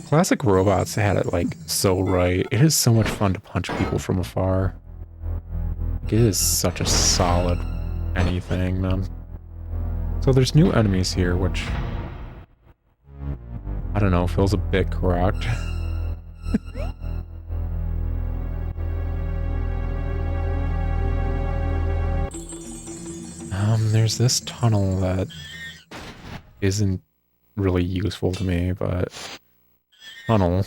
Classic Robots had it, like, so right. It is so much fun to punch people from afar. It is such a solid anything, man. So there's new enemies here, which... I don't know, feels a bit correct. There's this tunnel that isn't really useful to me, but... Tunnel.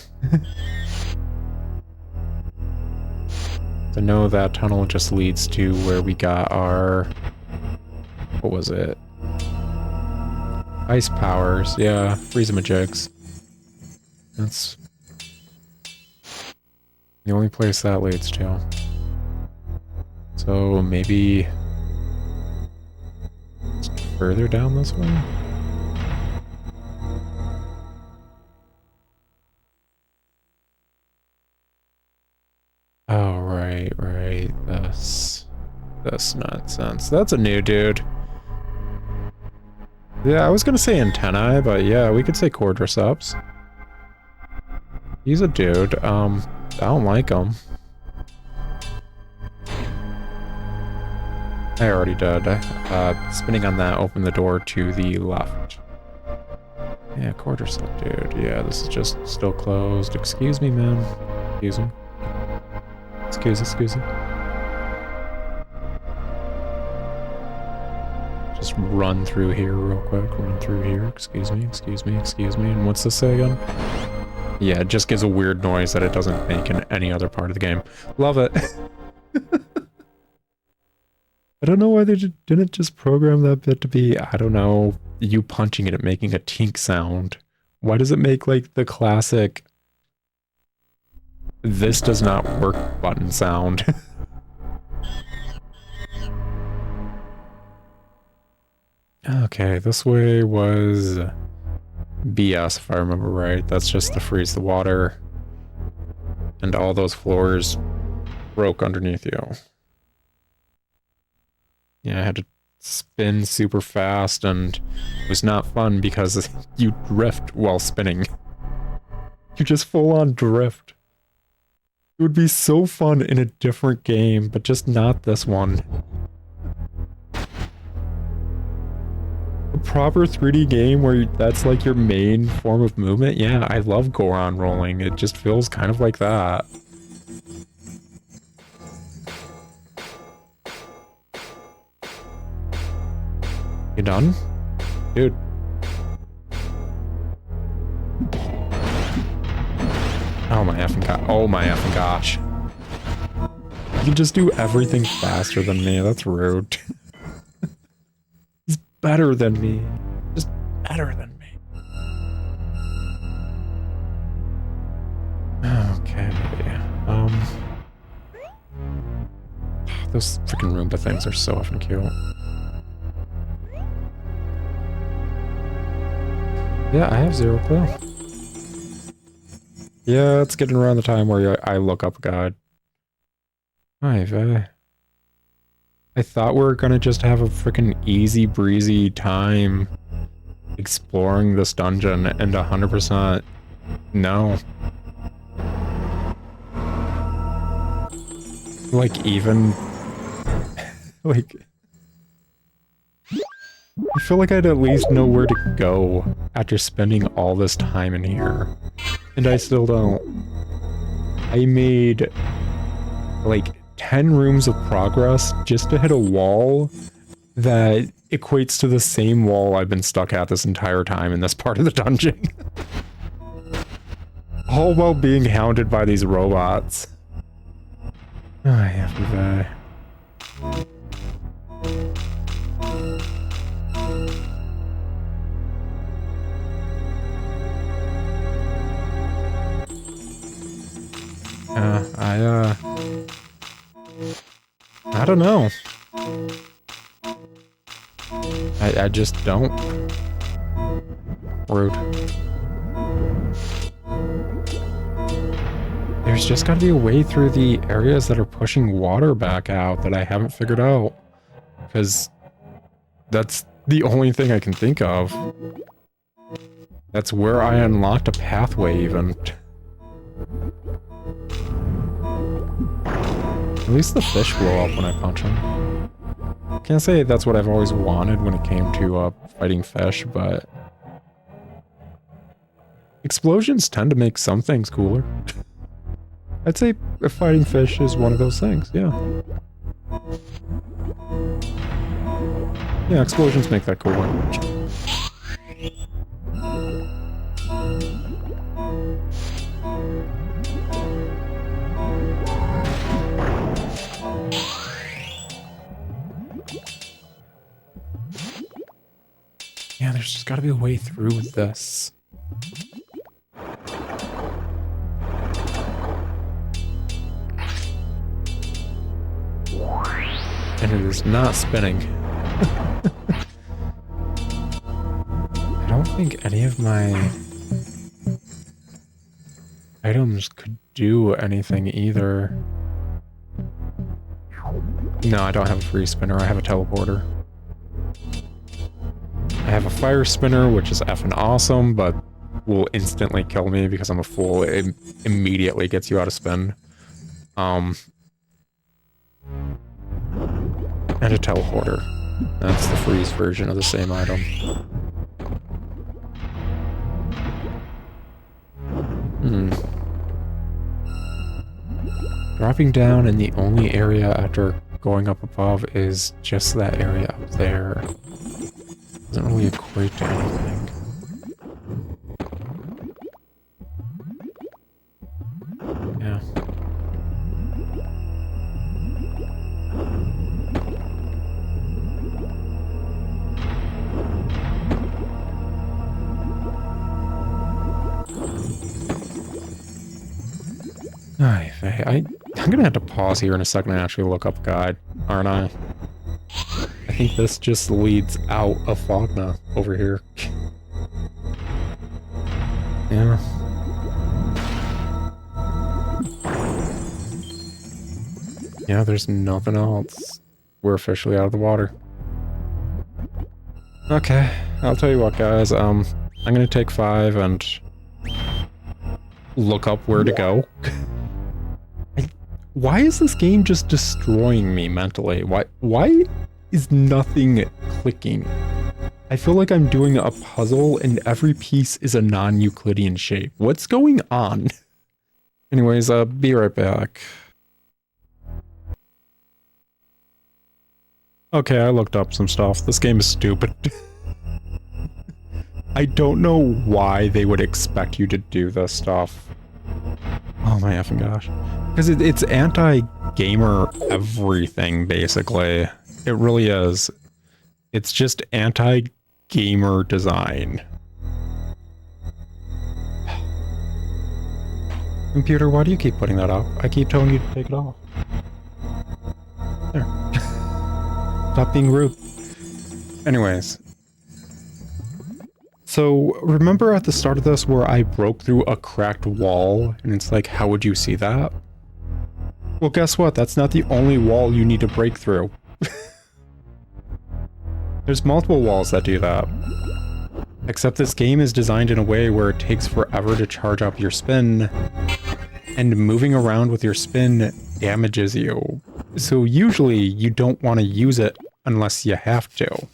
I know that tunnel just leads to where we got our... What was it? Ice powers. Yeah, freeze-a-majigs. That's... the only place that leads to. So maybe... further down this way? Oh, right. This nonsense. That's a new dude. Yeah, I was gonna say antennae, but yeah, we could say quadriceps. He's a dude. I don't like him. I already did. Spinning on that opened the door to the left. Yeah, quadricep dude. Yeah, this is just still closed. Excuse me, man. Excuse me. Excuse me. Just run through here real quick. Run through here. Excuse me. And what's this say again? Yeah, it just gives a weird noise that it doesn't make in any other part of the game. Love it. I don't know why they didn't just program that bit to be, I don't know, you punching it making a tink sound. Why does it make, like, the classic "this does not work" button sound? Okay, this way was BS, if I remember right. That's just to freeze the water. And all those floors broke underneath you. Yeah, I had to spin super fast, and it was not fun because you drift while spinning. You just full on drift. It would be so fun in a different game, but just not this one. A proper 3D game where that's like your main form of movement? Yeah, I love Goron rolling. It just feels kind of like that. You done? Dude. Oh my effing god. Oh my effing gosh. You just do everything faster than me. That's rude. He's better than me. Just better than me. Okay. Those freaking Roomba things are so effing cute. Yeah, I have zero clue. Yeah, it's getting around the time where I look up a guide. I thought we were gonna just have a freaking easy breezy time exploring this dungeon, and 100% no. Like, even... like... I feel like I'd at least know where to go after spending all this time in here. And I still don't. I made, like, 10 rooms of progress just to hit a wall that equates to the same wall I've been stuck at this entire time in this part of the dungeon. All while being hounded by these robots. Oh, I have to die. I don't know. I just don't. Rude. There's just gotta be a way through the areas that are pushing water back out that I haven't figured out. Because that's the only thing I can think of. That's where I unlocked a pathway even. At least the fish blow up when I punch them. Can't say that's what I've always wanted when it came to fighting fish, but... explosions tend to make some things cooler. I'd say fighting fish is one of those things, yeah. Yeah, explosions make that cooler. Yeah, there's just gotta be a way through this. And it is not spinning. I don't think any of my items could do anything either. No, I don't have a free spinner, I have a teleporter. I have a fire spinner, which is effing awesome, but will instantly kill me because I'm a fool. It immediately gets you out of spin. And a teleporter. That's the freeze version of the same item. Dropping down in the only area after going up above is just that area up there. Doesn't really equate to anything. Yeah. I'm gonna have to pause here in a second and actually look up a guide, aren't I? I think this just leads out of Fogna over here. Yeah. Yeah, there's nothing else. We're officially out of the water. Okay, I'll tell you what, guys. I'm gonna take 5 and look up where to go. Why is this game just destroying me mentally? Why is nothing clicking? I feel like I'm doing a puzzle and every piece is a non-Euclidean shape. What's going on? Anyways, be right back. Okay, I looked up some stuff. This game is stupid. I don't know why they would expect you to do this stuff. Oh my effing gosh. Because it's anti-gamer everything, basically. It really is. It's just anti-gamer design. Computer, why do you keep putting that up? I keep telling you to take it off. There. Stop being rude. Anyways. So, remember at the start of this where I broke through a cracked wall, and it's like, how would you see that? Well, guess what? That's not the only wall you need to break through. There's multiple walls that do that. Except this game is designed in a way where it takes forever to charge up your spin, and moving around with your spin damages you. So usually you don't want to use it unless you have to.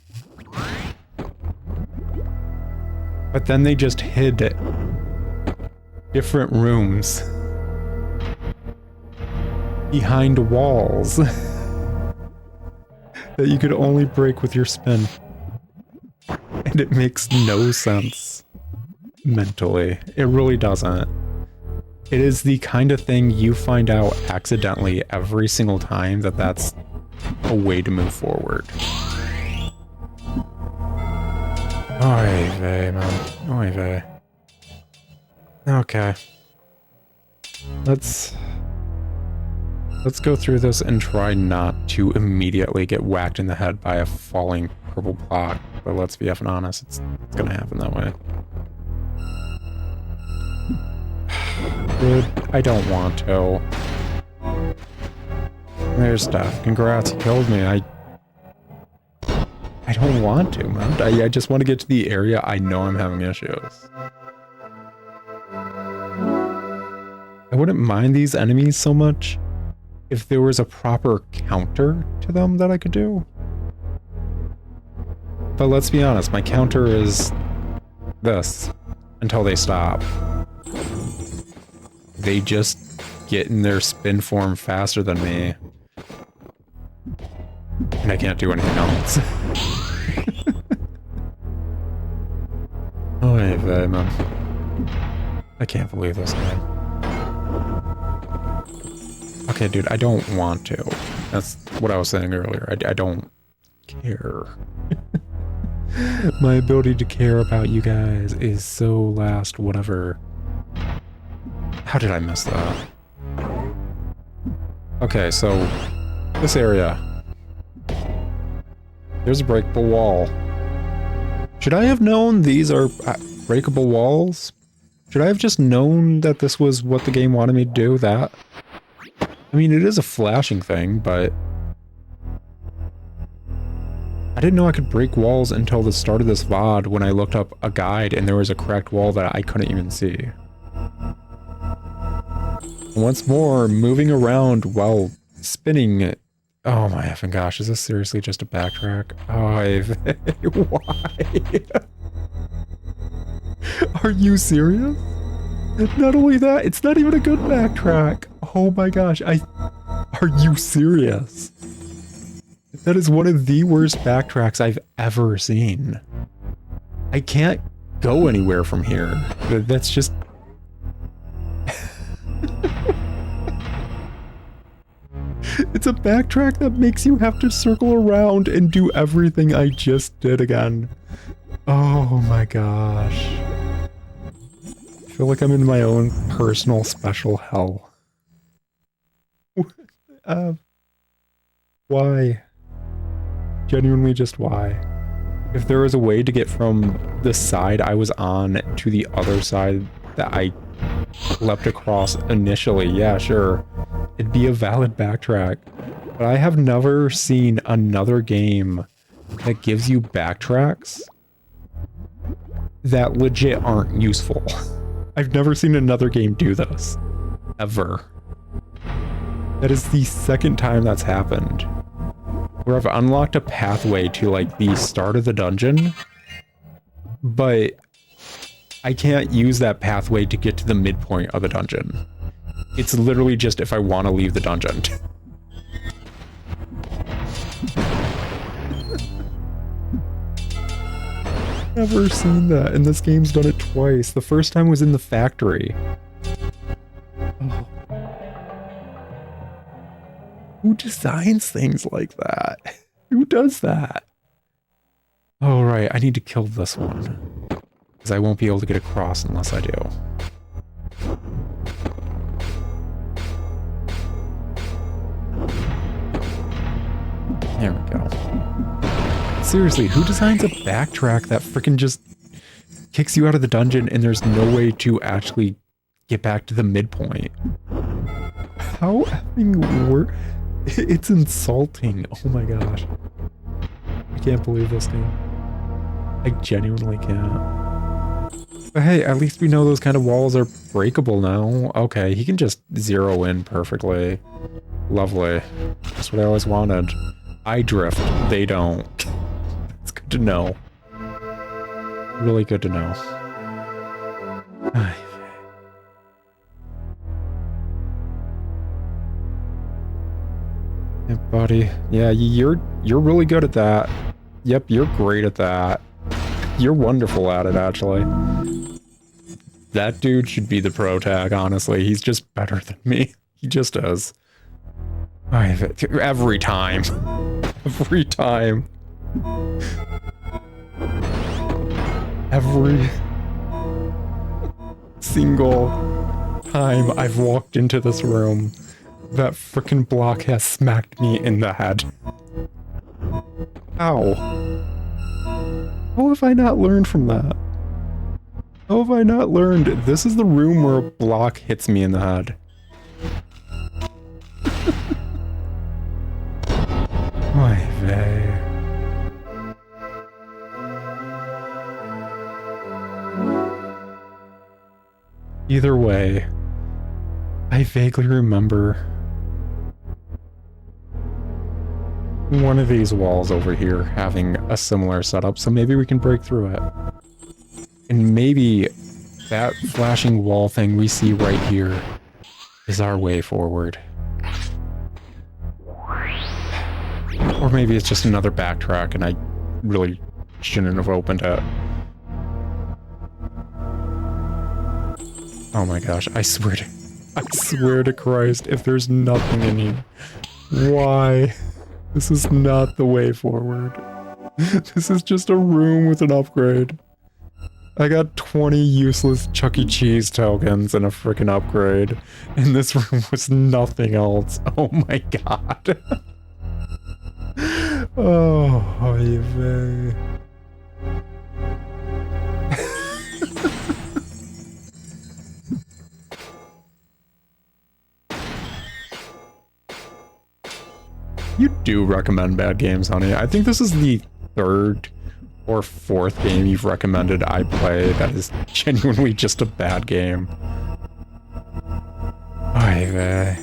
But then they just hid different rooms behind walls that you could only break with your spin. And it makes no sense mentally. It really doesn't. It is the kind of thing you find out accidentally every single time that that's a way to move forward. Oy vey, man. Oy vey. Okay. Let's go through this and try not to immediately get whacked in the head by a falling purple block. But let's be effing honest, it's gonna happen that way. Dude, I don't want to. There's Steph. Congrats, you killed me. I don't want to, man. I just want to get to the area I know I'm having issues. I wouldn't mind these enemies so much if there was a proper counter to them that I could do. But let's be honest, my counter is this until they stop. They just get in their spin form faster than me. And I can't do anything else. Oh, hey, man. I can't believe this, man. Okay, dude, I don't want to. That's what I was saying earlier. I don't care. My ability to care about you guys is so last whatever. How did I miss that? Okay, so this area. There's a breakable wall. Should I have known these are breakable walls? Should I have just known that this was what the game wanted me to do? That? I mean, it is a flashing thing, but I didn't know I could break walls until the start of this VOD when I looked up a guide and there was a cracked wall that I couldn't even see. Once more, moving around while spinning. Oh my effing gosh, is this seriously just a backtrack? Oh, why? Are you serious? Not only that, it's not even a good backtrack. Oh my gosh, are you serious? That is one of the worst backtracks I've ever seen. I can't go anywhere from here. That's just... It's a backtrack that makes you have to circle around and do everything I just did again. Oh my gosh. I feel like I'm in my own personal special hell. Why? Genuinely just why? If there was a way to get from the side I was on to the other side that I leapt across initially, yeah, sure. It'd be a valid backtrack. But I have never seen another game that gives you backtracks that legit aren't useful. I've never seen another game do this. Ever. That is the second time that's happened. Where I've unlocked a pathway to, like, the start of the dungeon, but I can't use that pathway to get to the midpoint of the dungeon. It's literally just if I want to leave the dungeon. never seen that, and this game's done it twice. The first time was in the factory. Oh. Who designs things like that? Who does that? Oh, right, I need to kill this one. Because I won't be able to get across unless I do. There we go. Seriously, who designs a backtrack that freaking just kicks you out of the dungeon and there's no way to actually get back to the midpoint? How effing work? It's insulting. Oh my gosh. I can't believe this game. I genuinely can't. But hey, at least we know those kind of walls are breakable now. Okay, he can just zero in perfectly. Lovely. That's what I always wanted. I drift. They don't. It's good to know. Really good to know. Yeah, buddy. Yeah, you're really good at that. Yep, you're great at that. You're wonderful at it, actually. That dude should be the pro tag, honestly. He's just better than me. He just is. Every time. Every time. Every single time I've walked into this room, that frickin' block has smacked me in the head. How? How have I not learned from that? How have I not learned? This is the room where a block hits me in the head. Oy vey. Either way, I vaguely remember one of these walls over here having a similar setup, so maybe we can break through it. And maybe that flashing wall thing we see right here is our way forward. Or maybe it's just another backtrack and I really shouldn't have opened it. Oh my gosh, I swear to Christ, if there's nothing in here, why? This is not the way forward. This is just a room with an upgrade. I got 20 useless Chuck E. Cheese tokens and a freaking upgrade, and this room was nothing else. Oh my god. Oh, oy vey. You do recommend bad games, honey. I think this is the third or fourth game you've recommended I play that is genuinely just a bad game. Oy vey.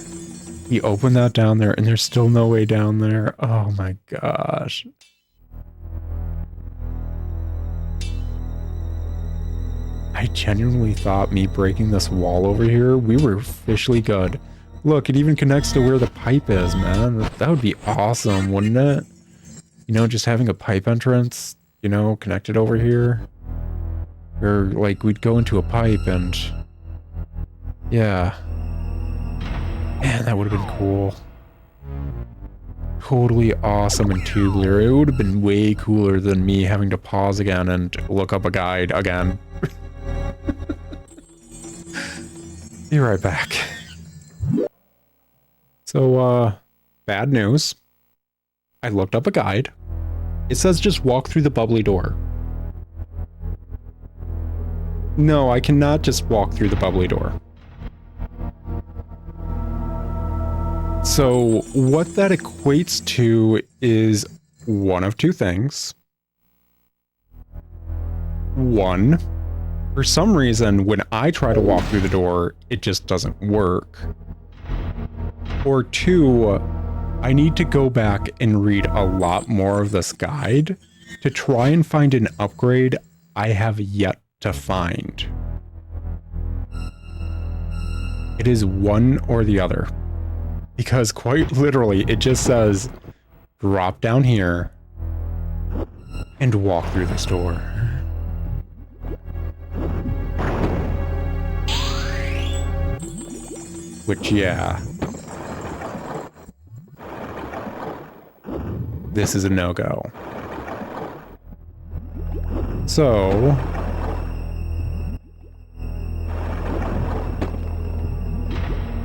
You open that down there and there's still no way down there. Oh my gosh. I genuinely thought me breaking this wall over here, we were officially good. Look, it even connects to where the pipe is, man. That would be awesome, wouldn't it? You know, just having a pipe entrance, you know, connected over here. Or, like, we'd go into a pipe and... yeah. Man, that would have been cool. Totally awesome and tubular. It would have been way cooler than me having to pause again and look up a guide again. Be right back. So, bad news. I looked up a guide. It says just walk through the bubbly door. No, I cannot just walk through the bubbly door. So, what that equates to is one of two things. One, for some reason, when I try to walk through the door, it just doesn't work. Or two, I need to go back and read a lot more of this guide to try and find an upgrade I have yet to find. It is one or the other. Because quite literally, it just says, drop down here and walk through this door. Which, yeah. This is a no-go. So...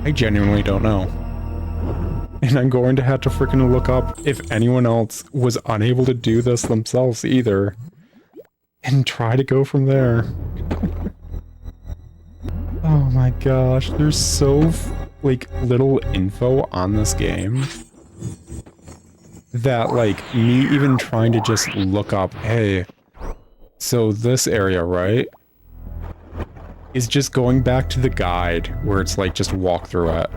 I genuinely don't know. And I'm going to have to freaking look up if anyone else was unable to do this themselves either. And try to go from there. Oh my gosh, there's so, like, little info on this game that, like, me even trying to just look up, hey, so this area, right, is just going back to the guide where it's like, just walk through it.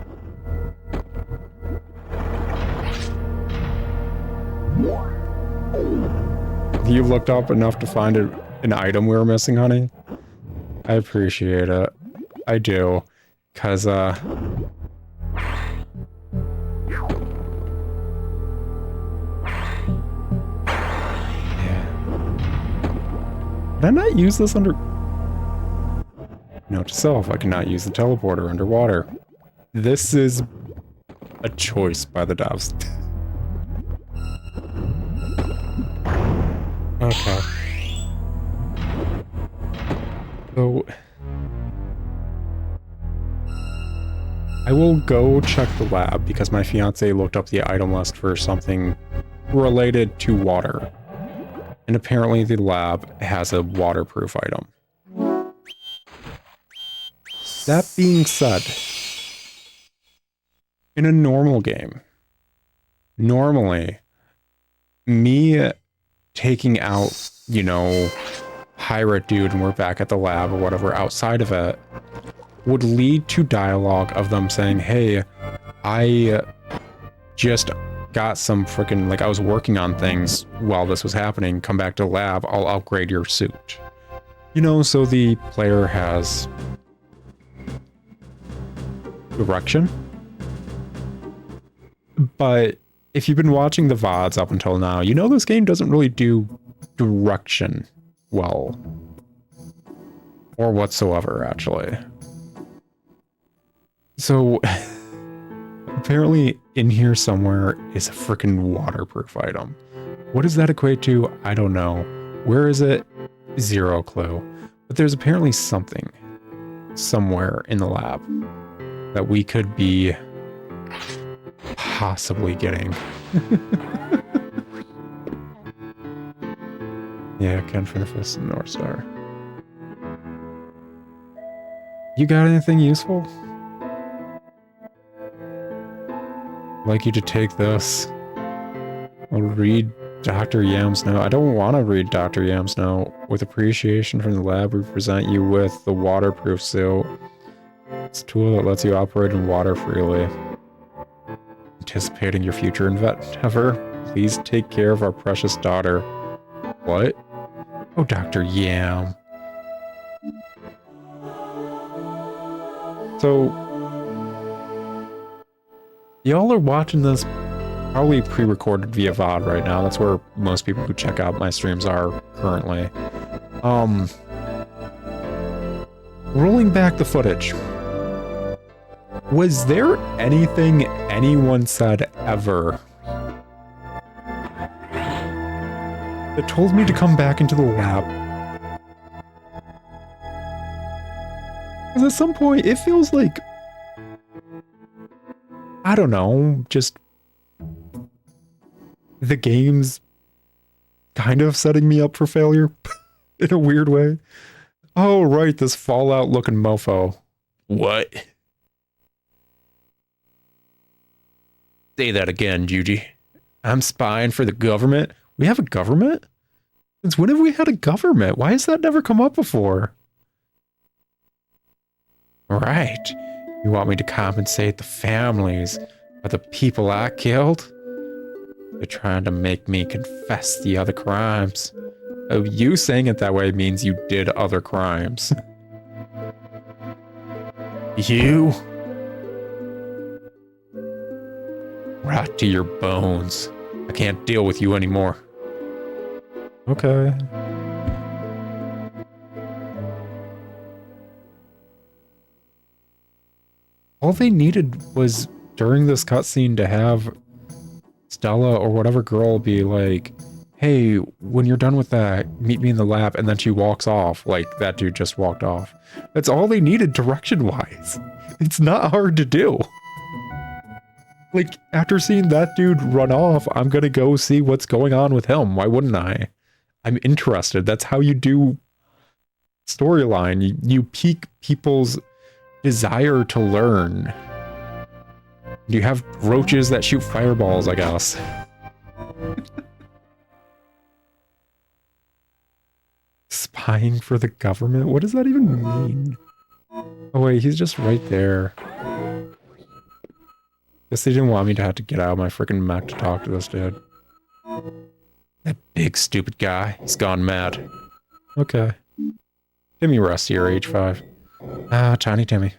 You looked up enough to find an item we were missing, honey? I appreciate it. I do. 'Cause, yeah. Did I not use this under... Note to self, I cannot use the teleporter underwater. This is a choice by the devs. Okay. So... I will go check the lab because my fiance looked up the item list for something related to water. And apparently the lab has a waterproof item. That being said, in a normal game, normally, me taking out, you know, pirate dude and we're back at the lab or whatever outside of it, would lead to dialogue of them saying, hey, I just got some freaking, like, I was working on things while this was happening, come back to the lab, I'll upgrade your suit. You know, so the player has direction. But if you've been watching the VODs up until now, you know this game doesn't really do direction well. Or whatsoever, actually. So, apparently in here somewhere is a freaking waterproof item. What does that equate to? I don't know. Where is it? Zero clue. But there's apparently something somewhere in the lab that we could be possibly getting. Yeah, Ken Finifus and North Star. You got anything useful? I'd like you to take this. I'll read Dr. Yam's note. I don't want to read Dr. Yam's note. With appreciation from the lab, we present you with the waterproof suit. It's a tool that lets you operate in water freely. Anticipating your future endeavor, please take care of our precious daughter. What? Oh, Dr. Yam. So, y'all are watching this probably pre-recorded via VOD right now. That's where most people who check out my streams are currently. Rolling back the footage. Was there anything anyone said ever that told me to come back into the lab? Because at some point, it feels like, I don't know, just the game's kind of setting me up for failure in a weird way. Oh, right, this Fallout looking mofo. What? Say that again, E.G.G. I'm spying for the government? We have a government? Since when have we had a government? Why has that never come up before? Right. You want me to compensate the families of the people I killed? They're trying to make me confess the other crimes. Oh, you saying it that way means you did other crimes. You? Rot to your bones. I can't deal with you anymore. Okay. All they needed was during this cutscene to have Stella or whatever girl be like, hey, when you're done with that, meet me in the lab, and then she walks off like that dude just walked off. That's all they needed direction-wise. It's not hard to do. Like, after seeing that dude run off, I'm gonna go see what's going on with him. Why wouldn't I? I'm interested. That's how you do storyline. You pique people's desire to learn. You have roaches that shoot fireballs, I guess. Spying for the government? What does that even mean? Oh wait, he's just right there. Guess they didn't want me to have to get out of my freaking mech to talk to this dude. That big stupid guy. He's gone mad. Okay. Timmy Rusty or H5. Ah, Tiny Timmy.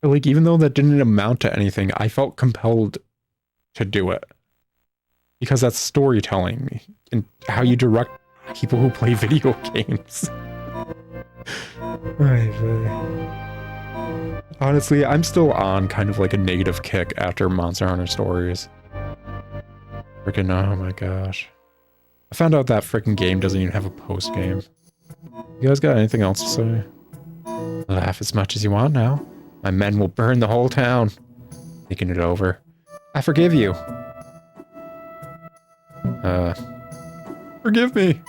But like, even though that didn't amount to anything, I felt compelled to do it. Because that's storytelling and how you direct people who play video games. Honestly, I'm still on kind of like a negative kick after Monster Hunter Stories. Freaking, oh my gosh. I found out that freaking game doesn't even have a post-game. You guys got anything else to say? Laugh as much as you want now. My men will burn the whole town. Thinking it over. I forgive you. Forgive me.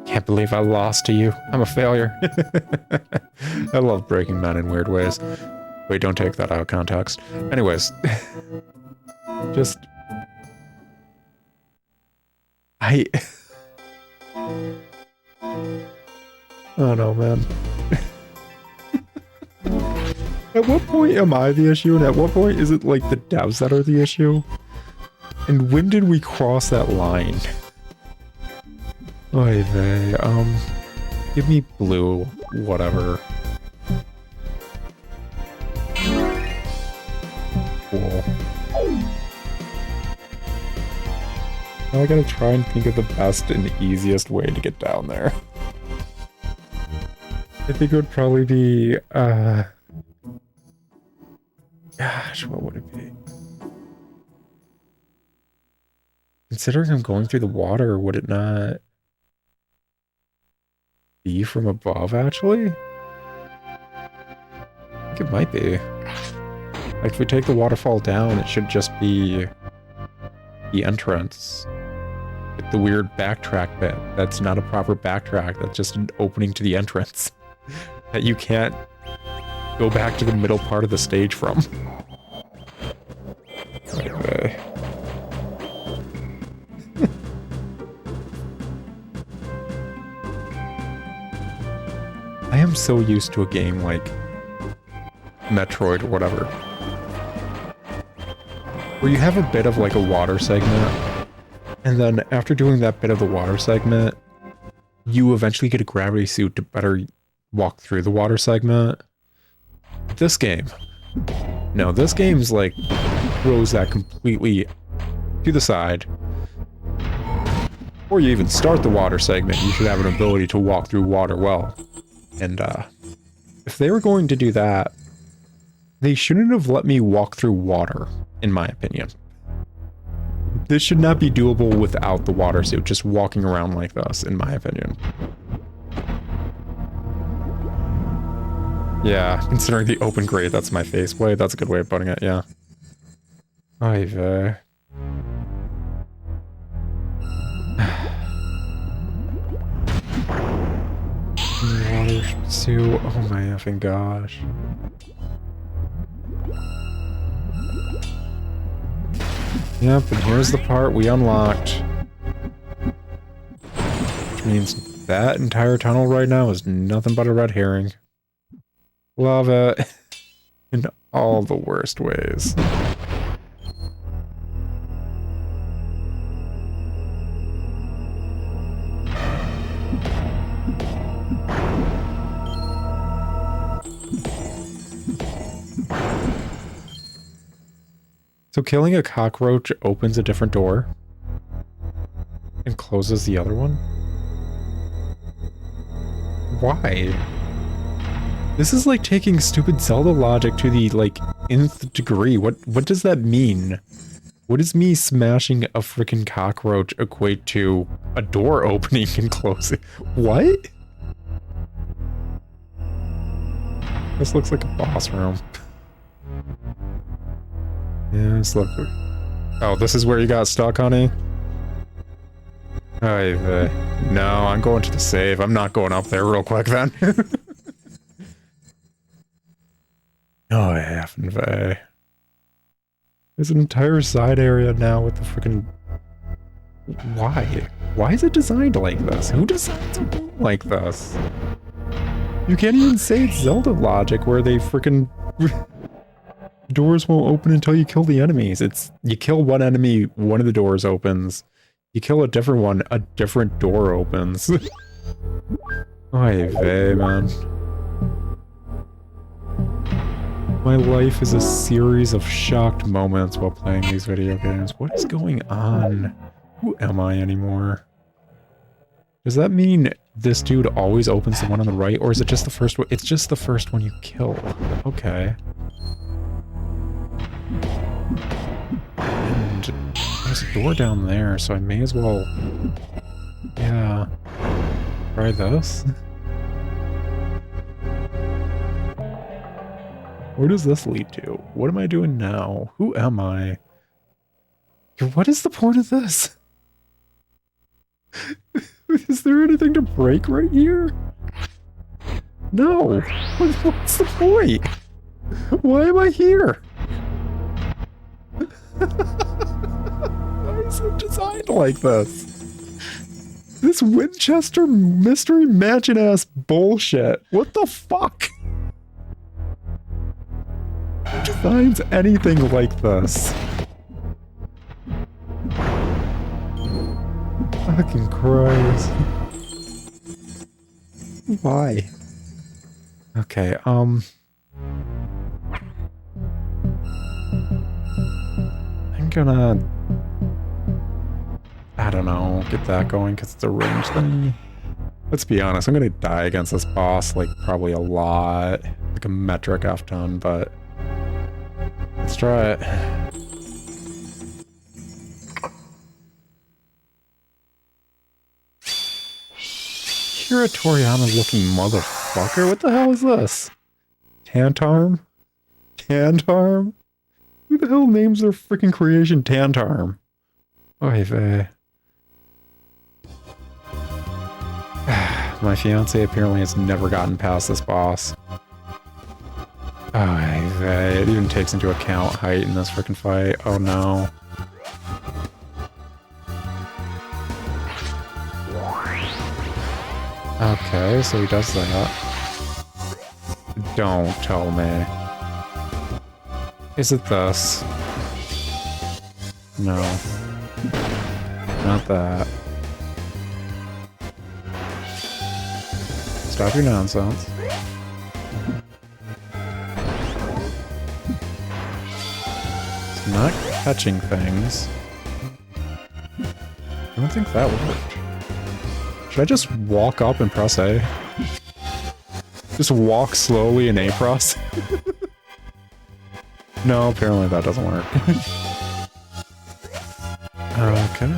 Can't believe I lost to you. I'm a failure. I love breaking men in weird ways. Wait, don't take that out of context. Anyways. Just... I don't know, man. At what point am I the issue, and at what point is it like the devs that are the issue? And when did we cross that line? Oy vey, give me blue, whatever. Cool. Now I gotta try and think of the best and easiest way to get down there. I think it would probably be, gosh, what would it be? Considering I'm going through the water, would it not be from above, actually? I think it might be. Like, if we take the waterfall down, it should just be the entrance. Like the weird backtrack bit. That's not a proper backtrack, that's just an opening to the entrance. That you can't go back to the middle part of the stage from. Okay. I am so used to a game like Metroid or whatever, where you have a bit of like a water segment, and then after doing that bit of the water segment, you eventually get a gravity suit to better walk through the water segment. This game, no, this game's like throws that completely to the side. Before you even start the water segment, you should have an ability to walk through water well. And if they were going to do that, they shouldn't have let me walk through water, in my opinion. This should not be doable without the water suit, just walking around like this, in my opinion. Yeah, considering the open grade, that's my faceplate. That's a good way of putting it, yeah. Oy vey. Water suit, oh my effing gosh. Yep, and here's the part we unlocked. Which means that entire tunnel right now is nothing but a red herring. Love it. In all the worst ways. So killing a cockroach opens a different door and closes the other one? Why? This is like taking stupid Zelda logic to the, like, nth degree. What does that mean? What does me smashing a freaking cockroach equate to a door opening and closing? What? This looks like a boss room. Yeah, this looks like... Oh, this is where you got stuck, honey? No, I'm going to the save. I'm not going up there real quick, then. Oh, effing vey. There's an entire side area now with the freaking... Why? Why is it designed like this? Who designs a room like this? You can't even say it's Zelda logic where they freaking... Doors won't open until you kill the enemies. It's... You kill one enemy, one of the doors opens. You kill a different one, a different door opens. Oy vey, man. My life is a series of shocked moments while playing these video games. What is going on? Who am I anymore? Does that mean this dude always opens the one on the right, or is it just the first one? It's just the first one you kill. Okay. And there's a door down there, so I may as well... Yeah. Try this. Where does this lead to? What am I doing now? Who am I? What is the point of this? Is there anything to break right here? No. What's the point? Why am I here? Why is it designed like this? This Winchester Mystery Mansion ass bullshit. What the fuck? Who designs anything like this? Fucking Christ. Why? Okay, I'm gonna... I don't know, get that going because it's a range thing. Let's be honest, I'm gonna die against this boss, like, probably a lot. Like a metric F-ton, but... Let's try it. Kira Toriyama-looking motherfucker. What the hell is this? Tantarm? Tantarm? Who the hell names their freaking creation Tantarm? Oy vey. My fiance apparently has never gotten past this boss. Oy vey. It even takes into account height in this freaking fight. Oh no. Okay, so he does that. Don't tell me. Is it this? No. Not that. Stop your nonsense. It's not catching things. I don't think that worked. Should I just walk up and press A? Just walk slowly and A press? No, apparently that doesn't work. Okay.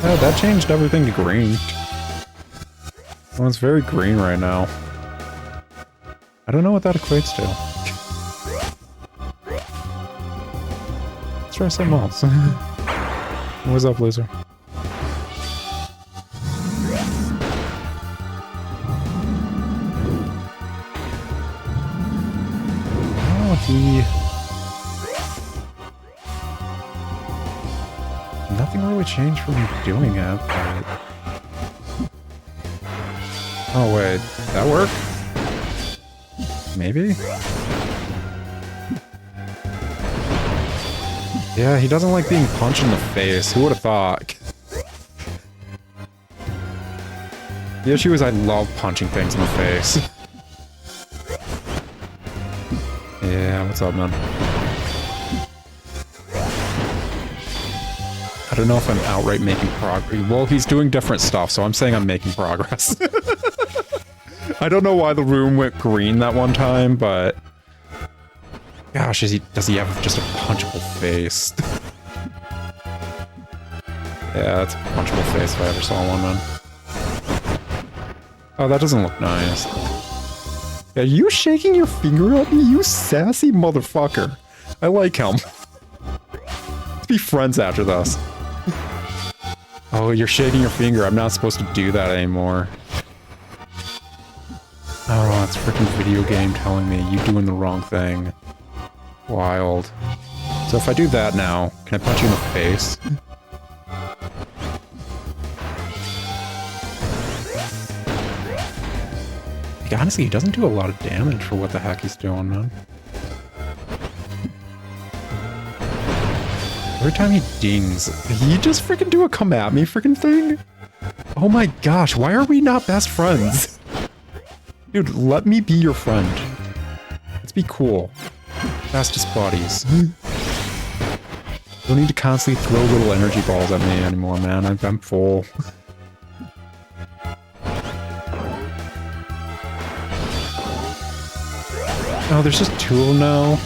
Oh, that changed everything to green. Well, it's very green right now. I don't know what that equates to. Let's try something else. What's up, loser? Oh, nothing really changed from doing it, but... Oh, wait. That work? Maybe? Yeah, he doesn't like being punched in the face. Who would have thought? The issue is I love punching things in the face. Yeah, what's up, man? I don't know if I'm outright making progress. Well, he's doing different stuff, so I'm saying I'm making progress. I don't know why the room went green that one time, but... Gosh, does he have just a punchable face? Yeah, that's a punchable face if I ever saw one, man. Oh, that doesn't look nice. Are you shaking your finger at me, you sassy motherfucker? I like him. Let's be friends after this. Oh, you're shaking your finger. I'm not supposed to do that anymore. Oh, it's freaking video game telling me you're doing the wrong thing. Wild. So if I do that now, can I punch you in the face? Like, honestly, he doesn't do a lot of damage for what the heck he's doing, man. Every time he dings, he just freaking do a come at me freaking thing? Oh my gosh, why are we not best friends? Dude, let me be your friend. Let's be cool. Fastest buddies. Don't need to constantly throw little energy balls at me anymore, man. I'm full. Oh, there's just two of them now.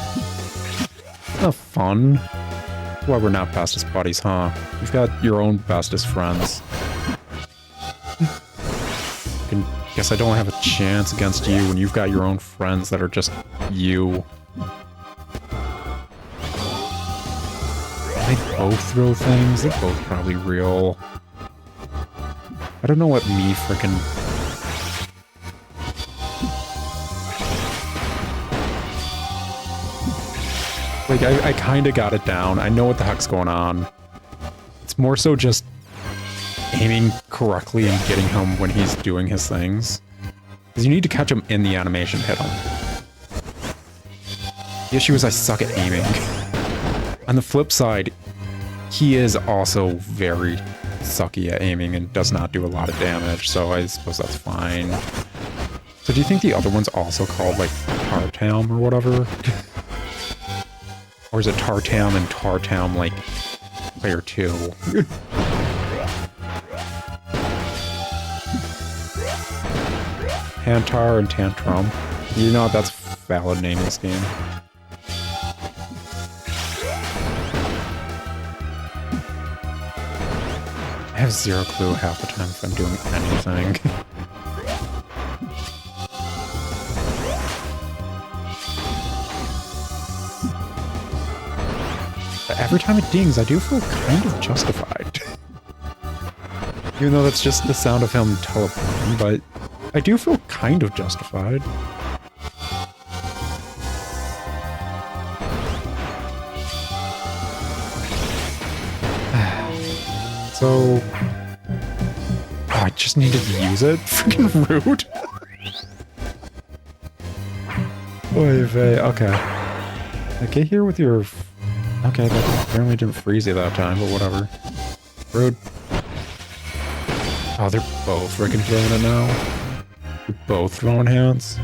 Not fun. That's why we're not bestest buddies, huh? You've got your own bestest friends. Guess I don't have a chance against you when you've got your own friends that are just you. They both throw things. They're both probably real. I don't know what me frickin'... Like, I kinda got it down. I know what the heck's going on. It's more so just aiming correctly and getting him when he's doing his things. Because you need to catch him in the animation to hit him. The issue is I suck at aiming. On the flip side, he is also very sucky at aiming and does not do a lot of damage, so I suppose that's fine. So do you think the other one's also called, like, Tartam or whatever? Or is it Tartam and Tartam, like, player 2? Tantar and Tantrum. You know, that's valid name in this game. I have zero clue half the time if I'm doing anything. But every time it dings, I do feel kind of justified. Even though that's just the sound of him teleporting, but I do feel kind of justified. So... Oh, I just needed to use it? Freaking rude. Oy vey, okay. Now get here with your... Okay, that apparently didn't freeze you that time, but whatever. Rude. Oh, they're both freaking throwing it now. They're both throwing hands.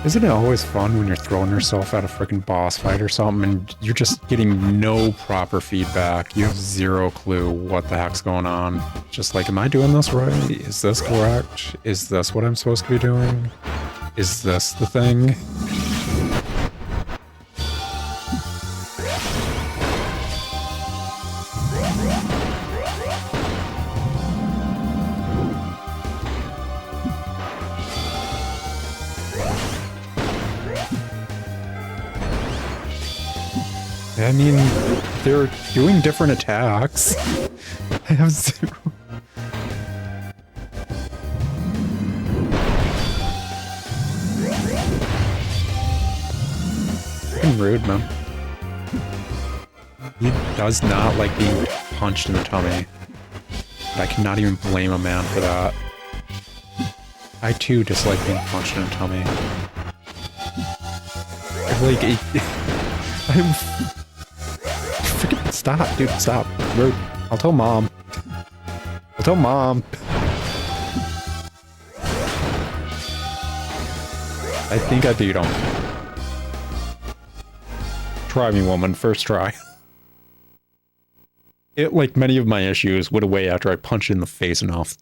Isn't it always fun when you're throwing yourself at a freaking boss fight or something and you're just getting no proper feedback? You have zero clue what the heck's going on. Just like, am I doing this right? Is this correct? Is this what I'm supposed to be doing? Is this the thing? I mean, they're doing different attacks. I have zero. Fucking rude, man. He does not like being punched in the tummy. But I cannot even blame a man for that. I too dislike being punched in the tummy. like, I'm... Freaking stop, dude, stop. I'll tell Mom. I'll tell Mom. I think I beat him. Try me, woman. First try. It, like many of my issues, went away after I punched in the face enough.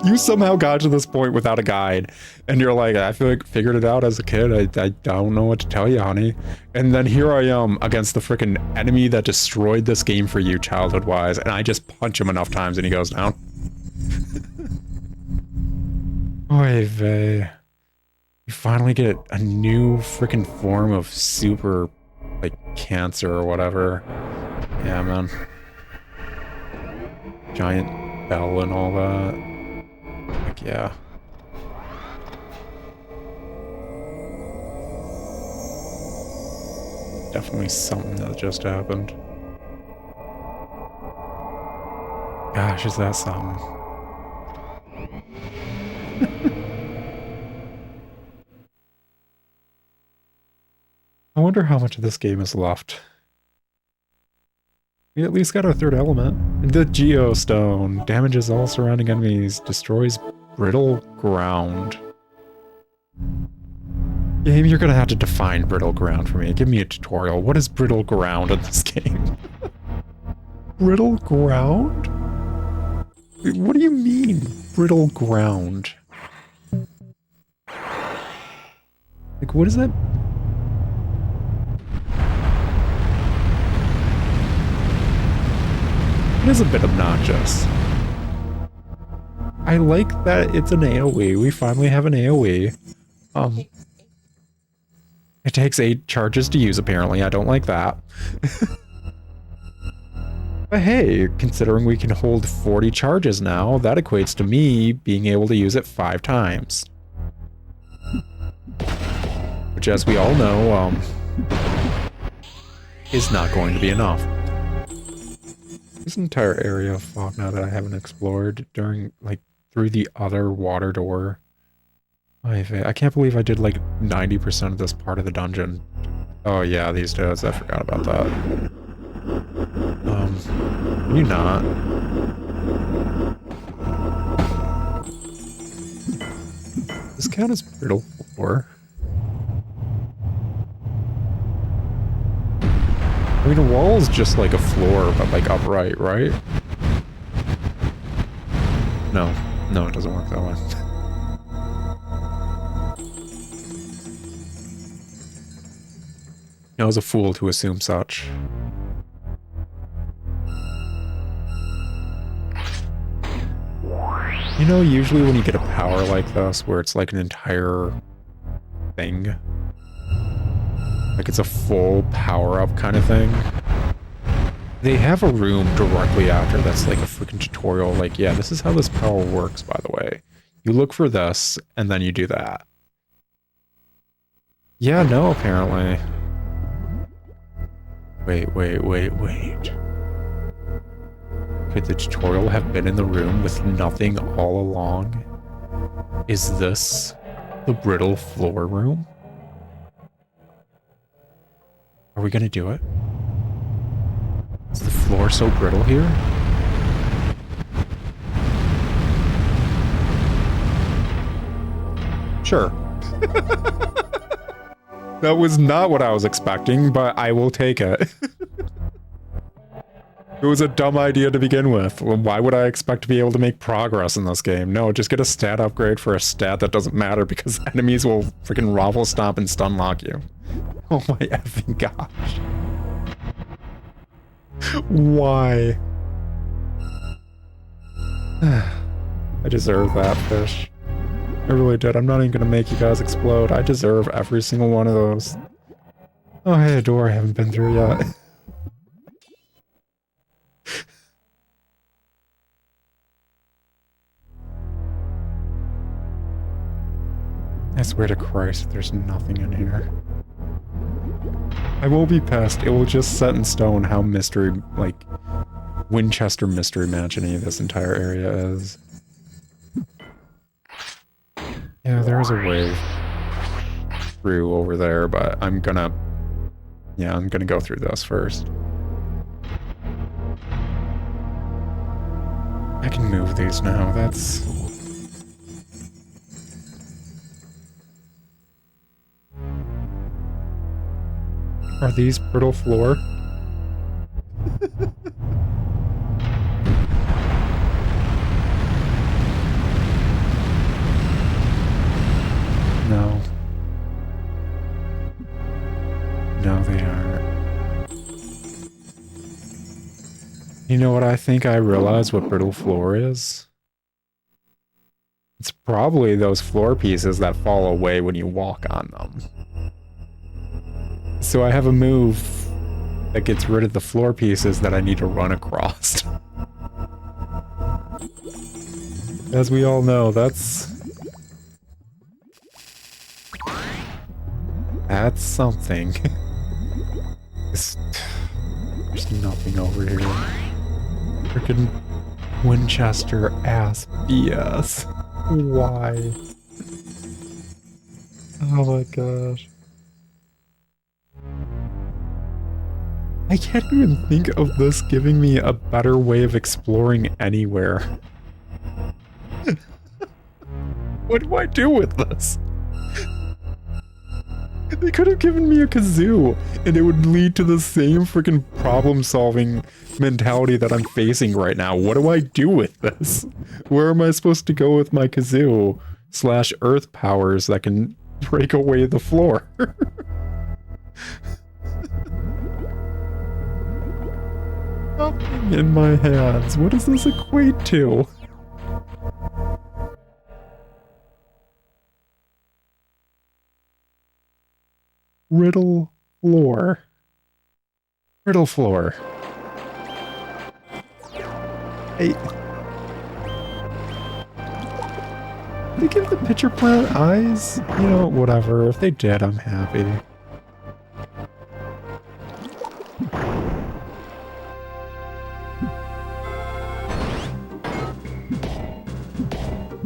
You somehow got to this point without a guide, and you're like, I feel like figured it out as a kid. I don't know what to tell you, honey. And then here I am against the freaking enemy that destroyed this game for you childhood-wise, and I just punch him enough times and he goes down. Oy vey. You finally get a new freaking form of super, like, cancer or whatever. Yeah, man. Giant bell and all that. Like, yeah. Definitely something that just happened. Gosh, is that something? I wonder how much of this game is left. We at least got our third element. The Geostone damages all surrounding enemies, destroys brittle ground. Game, you're gonna have to define brittle ground for me. Give me a tutorial. What is brittle ground in this game? Brittle ground? What do you mean, brittle ground? Like, what is that? It is a bit obnoxious. I like that it's an AoE. We finally have an AoE. It takes 8 charges to use, apparently. I don't like that. But hey, considering we can hold 40 charges now, that equates to me being able to use it 5 times. Which, as we all know, is not going to be enough. This entire area of fog now that I haven't explored during, like, through the other water door. I can't believe I did, like, 90% of this part of the dungeon. Oh yeah, these dudes, I forgot about that. Can you not? This count as brittle floor? I mean, a wall is just like a floor, but like upright, right? No, it doesn't work that way. I was a fool to assume such. You know, usually when you get a power like this, where it's like an entire thing, like it's a full power-up kind of thing, they have a room directly after that's like a freaking tutorial, like, yeah, this is how this power works, by the way. You look for this, and then you do that. Yeah, no, apparently. Wait. Could the tutorial have been in the room with nothing all along? Is this the brittle floor room? Are we gonna do it? Is the floor so brittle here? Sure. That was not what I was expecting, but I will take it. It was a dumb idea to begin with. Well, why would I expect to be able to make progress in this game? No, just get a stat upgrade for a stat that doesn't matter because enemies will freaking raffle stomp and stun lock you. Oh my effing gosh. Why? I deserve that fish. I really did. I'm not even gonna make you guys explode. I deserve every single one of those. Oh, hey, a door I haven't been through yet. I swear to Christ, there's nothing in here. I won't be pissed. It will just set in stone how mystery, like, Winchester Mystery Mansion-y this entire area is. there's a way through over there, but I'm gonna go through this first. I can move these now, that's... Are these brittle floor? No. No, they aren't. You know what I think I realize what brittle floor is? It's probably those floor pieces that fall away when you walk on them. So I have a move that gets rid of the floor pieces that I need to run across. As we all know, that's something. There's nothing over here. Freaking Winchester ass BS. Why? Oh my gosh. I can't even think of this giving me a better way of exploring anywhere. What do I do with this? They could have given me a kazoo, and it would lead to the same freaking problem-solving mentality that I'm facing right now. What do I do with this? Where am I supposed to go with my kazoo / earth powers that can break away the floor? Nothing in my hands. What does this equate to? Riddle floor. Riddle floor. Hey. Did they give the pitcher plant eyes? You know, whatever. If they did, I'm happy.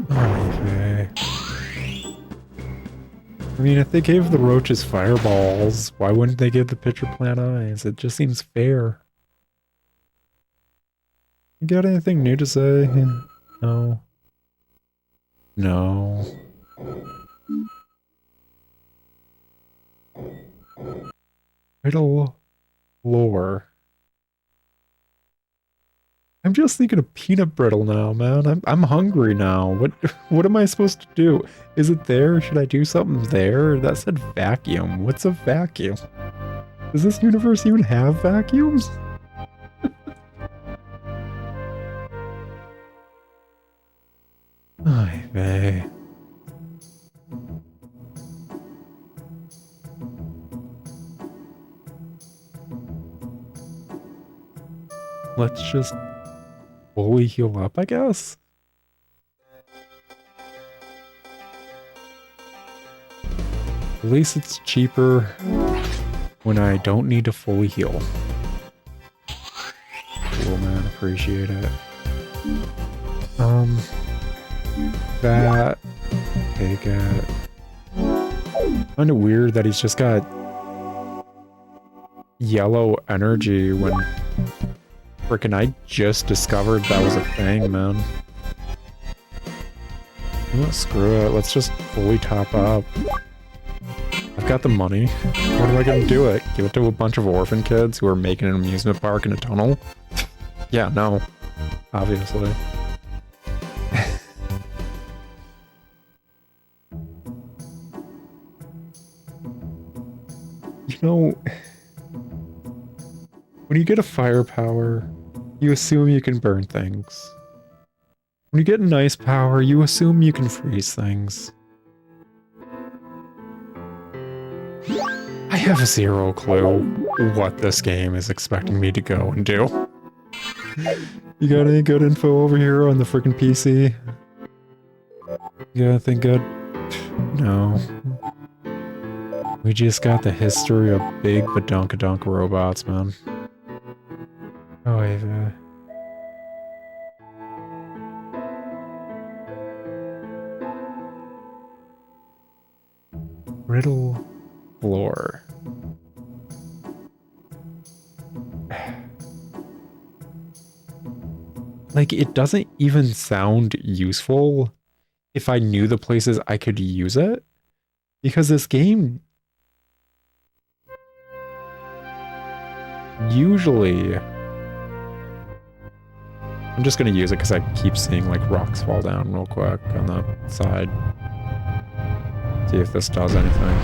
Okay. I mean, if they gave the roaches fireballs, why wouldn't they give the pitcher plant eyes? It just seems fair. You got anything new to say? No. No. Riddle floor. I'm just thinking of peanut brittle now, man. I'm hungry now. What am I supposed to do? Is it there? Should I do something there? That said vacuum. What's a vacuum? Does this universe even have vacuums? Ay vey. Let's just fully heal up, I guess? At least it's cheaper when I don't need to fully heal. Cool, man. Appreciate it. That... Take it. Kinda weird that he's just got yellow energy when... Frickin' I just discovered that was a thing, man. Oh, screw it. Let's just fully top up. I've got the money. What am I gonna do it? Give it to a bunch of orphan kids who are making an amusement park in a tunnel? Yeah, no. Obviously. You know... When you get a firepower, you assume you can burn things. When you get an ice power, you assume you can freeze things. I have zero clue what this game is expecting me to go and do. You got any good info over here on the freaking PC? You got anything good? No. We just got the history of big badunkadunk robots, man. Oh, Ava. Brittle floor. Like, it doesn't even sound useful if I knew the places I could use it. Because this game usually... I'm just going to use it because I keep seeing like rocks fall down real quick on the side. See if this does anything.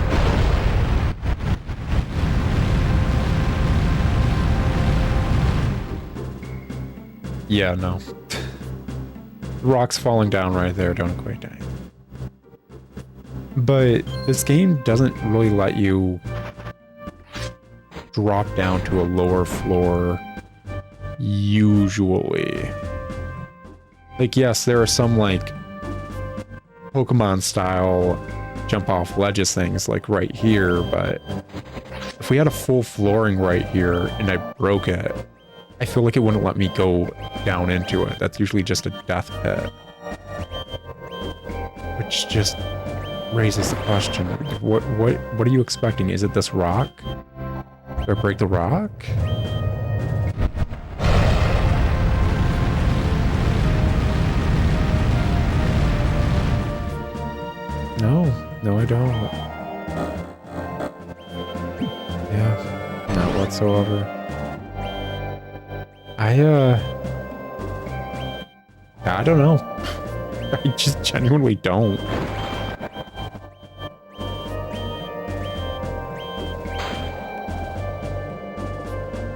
Yeah, no. Rocks falling down right there don't equate to anything. But this game doesn't really let you drop down to a lower floor usually. Like, yes, there are some like Pokemon style jump off ledges things like right here, but if we had a full flooring right here and I broke it, I feel like it wouldn't let me go down into it. That's usually just a death pit. Which just raises the question, what are you expecting? Is it this rock? Do I break the rock? No, I don't. Yeah, not whatsoever. I don't know. I just genuinely don't.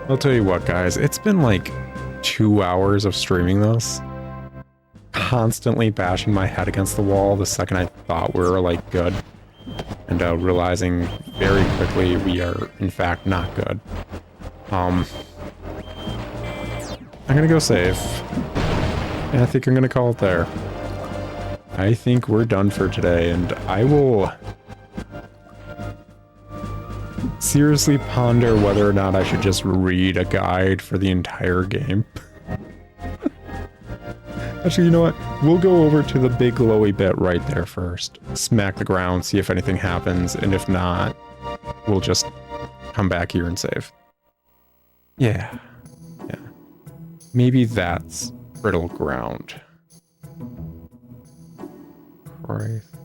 I'll tell you what, guys, it's been like 2 hours of streaming this. Constantly bashing my head against the wall the second I thought we were like good. And realizing very quickly we are in fact not good. I'm gonna go save. And I think I'm gonna call it there. I think we're done for today, and I will seriously ponder whether or not I should just read a guide for the entire game. Actually, you know what? We'll go over to the big glowy bit right there first. Smack the ground, see if anything happens, and if not, we'll just come back here and save. Yeah. Yeah. Maybe that's brittle ground. Christ.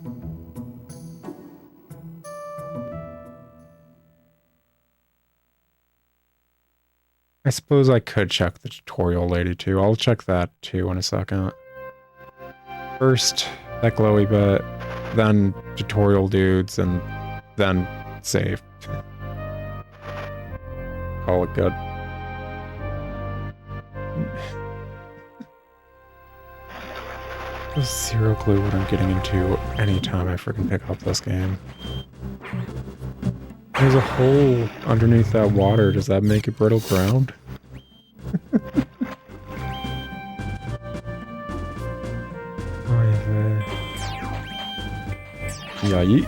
I suppose I could check the tutorial lady too. I'll check that too in a second. First, that glowy bit, then tutorial dudes, and then save. Call it good. There's zero clue what I'm getting into anytime I freaking pick up this game. There's a hole underneath that water. Does that make it brittle ground? Yeah, yeet.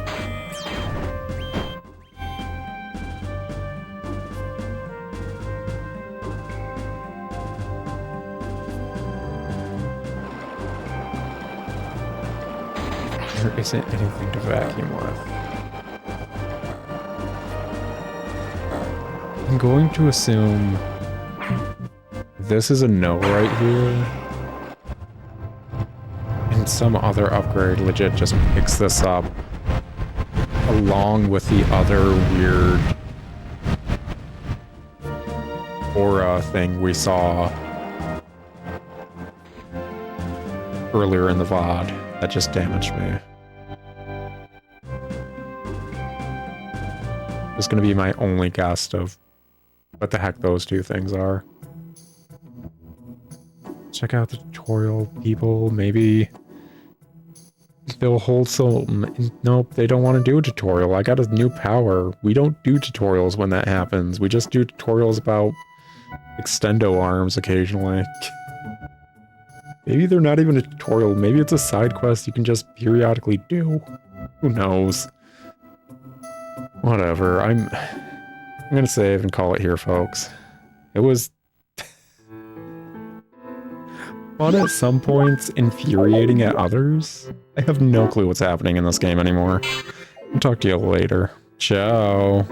There isn't anything to vacuum with. I'm going to assume this is a no right here. And some other upgrade legit just picks this up along with the other weird aura thing we saw earlier in the VOD that just damaged me. It's going to be my only guess of what the heck those two things are. Check out the tutorial, people. Maybe they'll hold some... Nope, they don't want to do a tutorial. I got a new power. We don't do tutorials when that happens. We just do tutorials about extendo arms occasionally. Maybe they're not even a tutorial. Maybe it's a side quest you can just periodically do. Who knows? Whatever. I'm gonna save and call it here, folks. It was fun at some points, infuriating at others. I have no clue what's happening in this game anymore. I'll talk to you later. Ciao.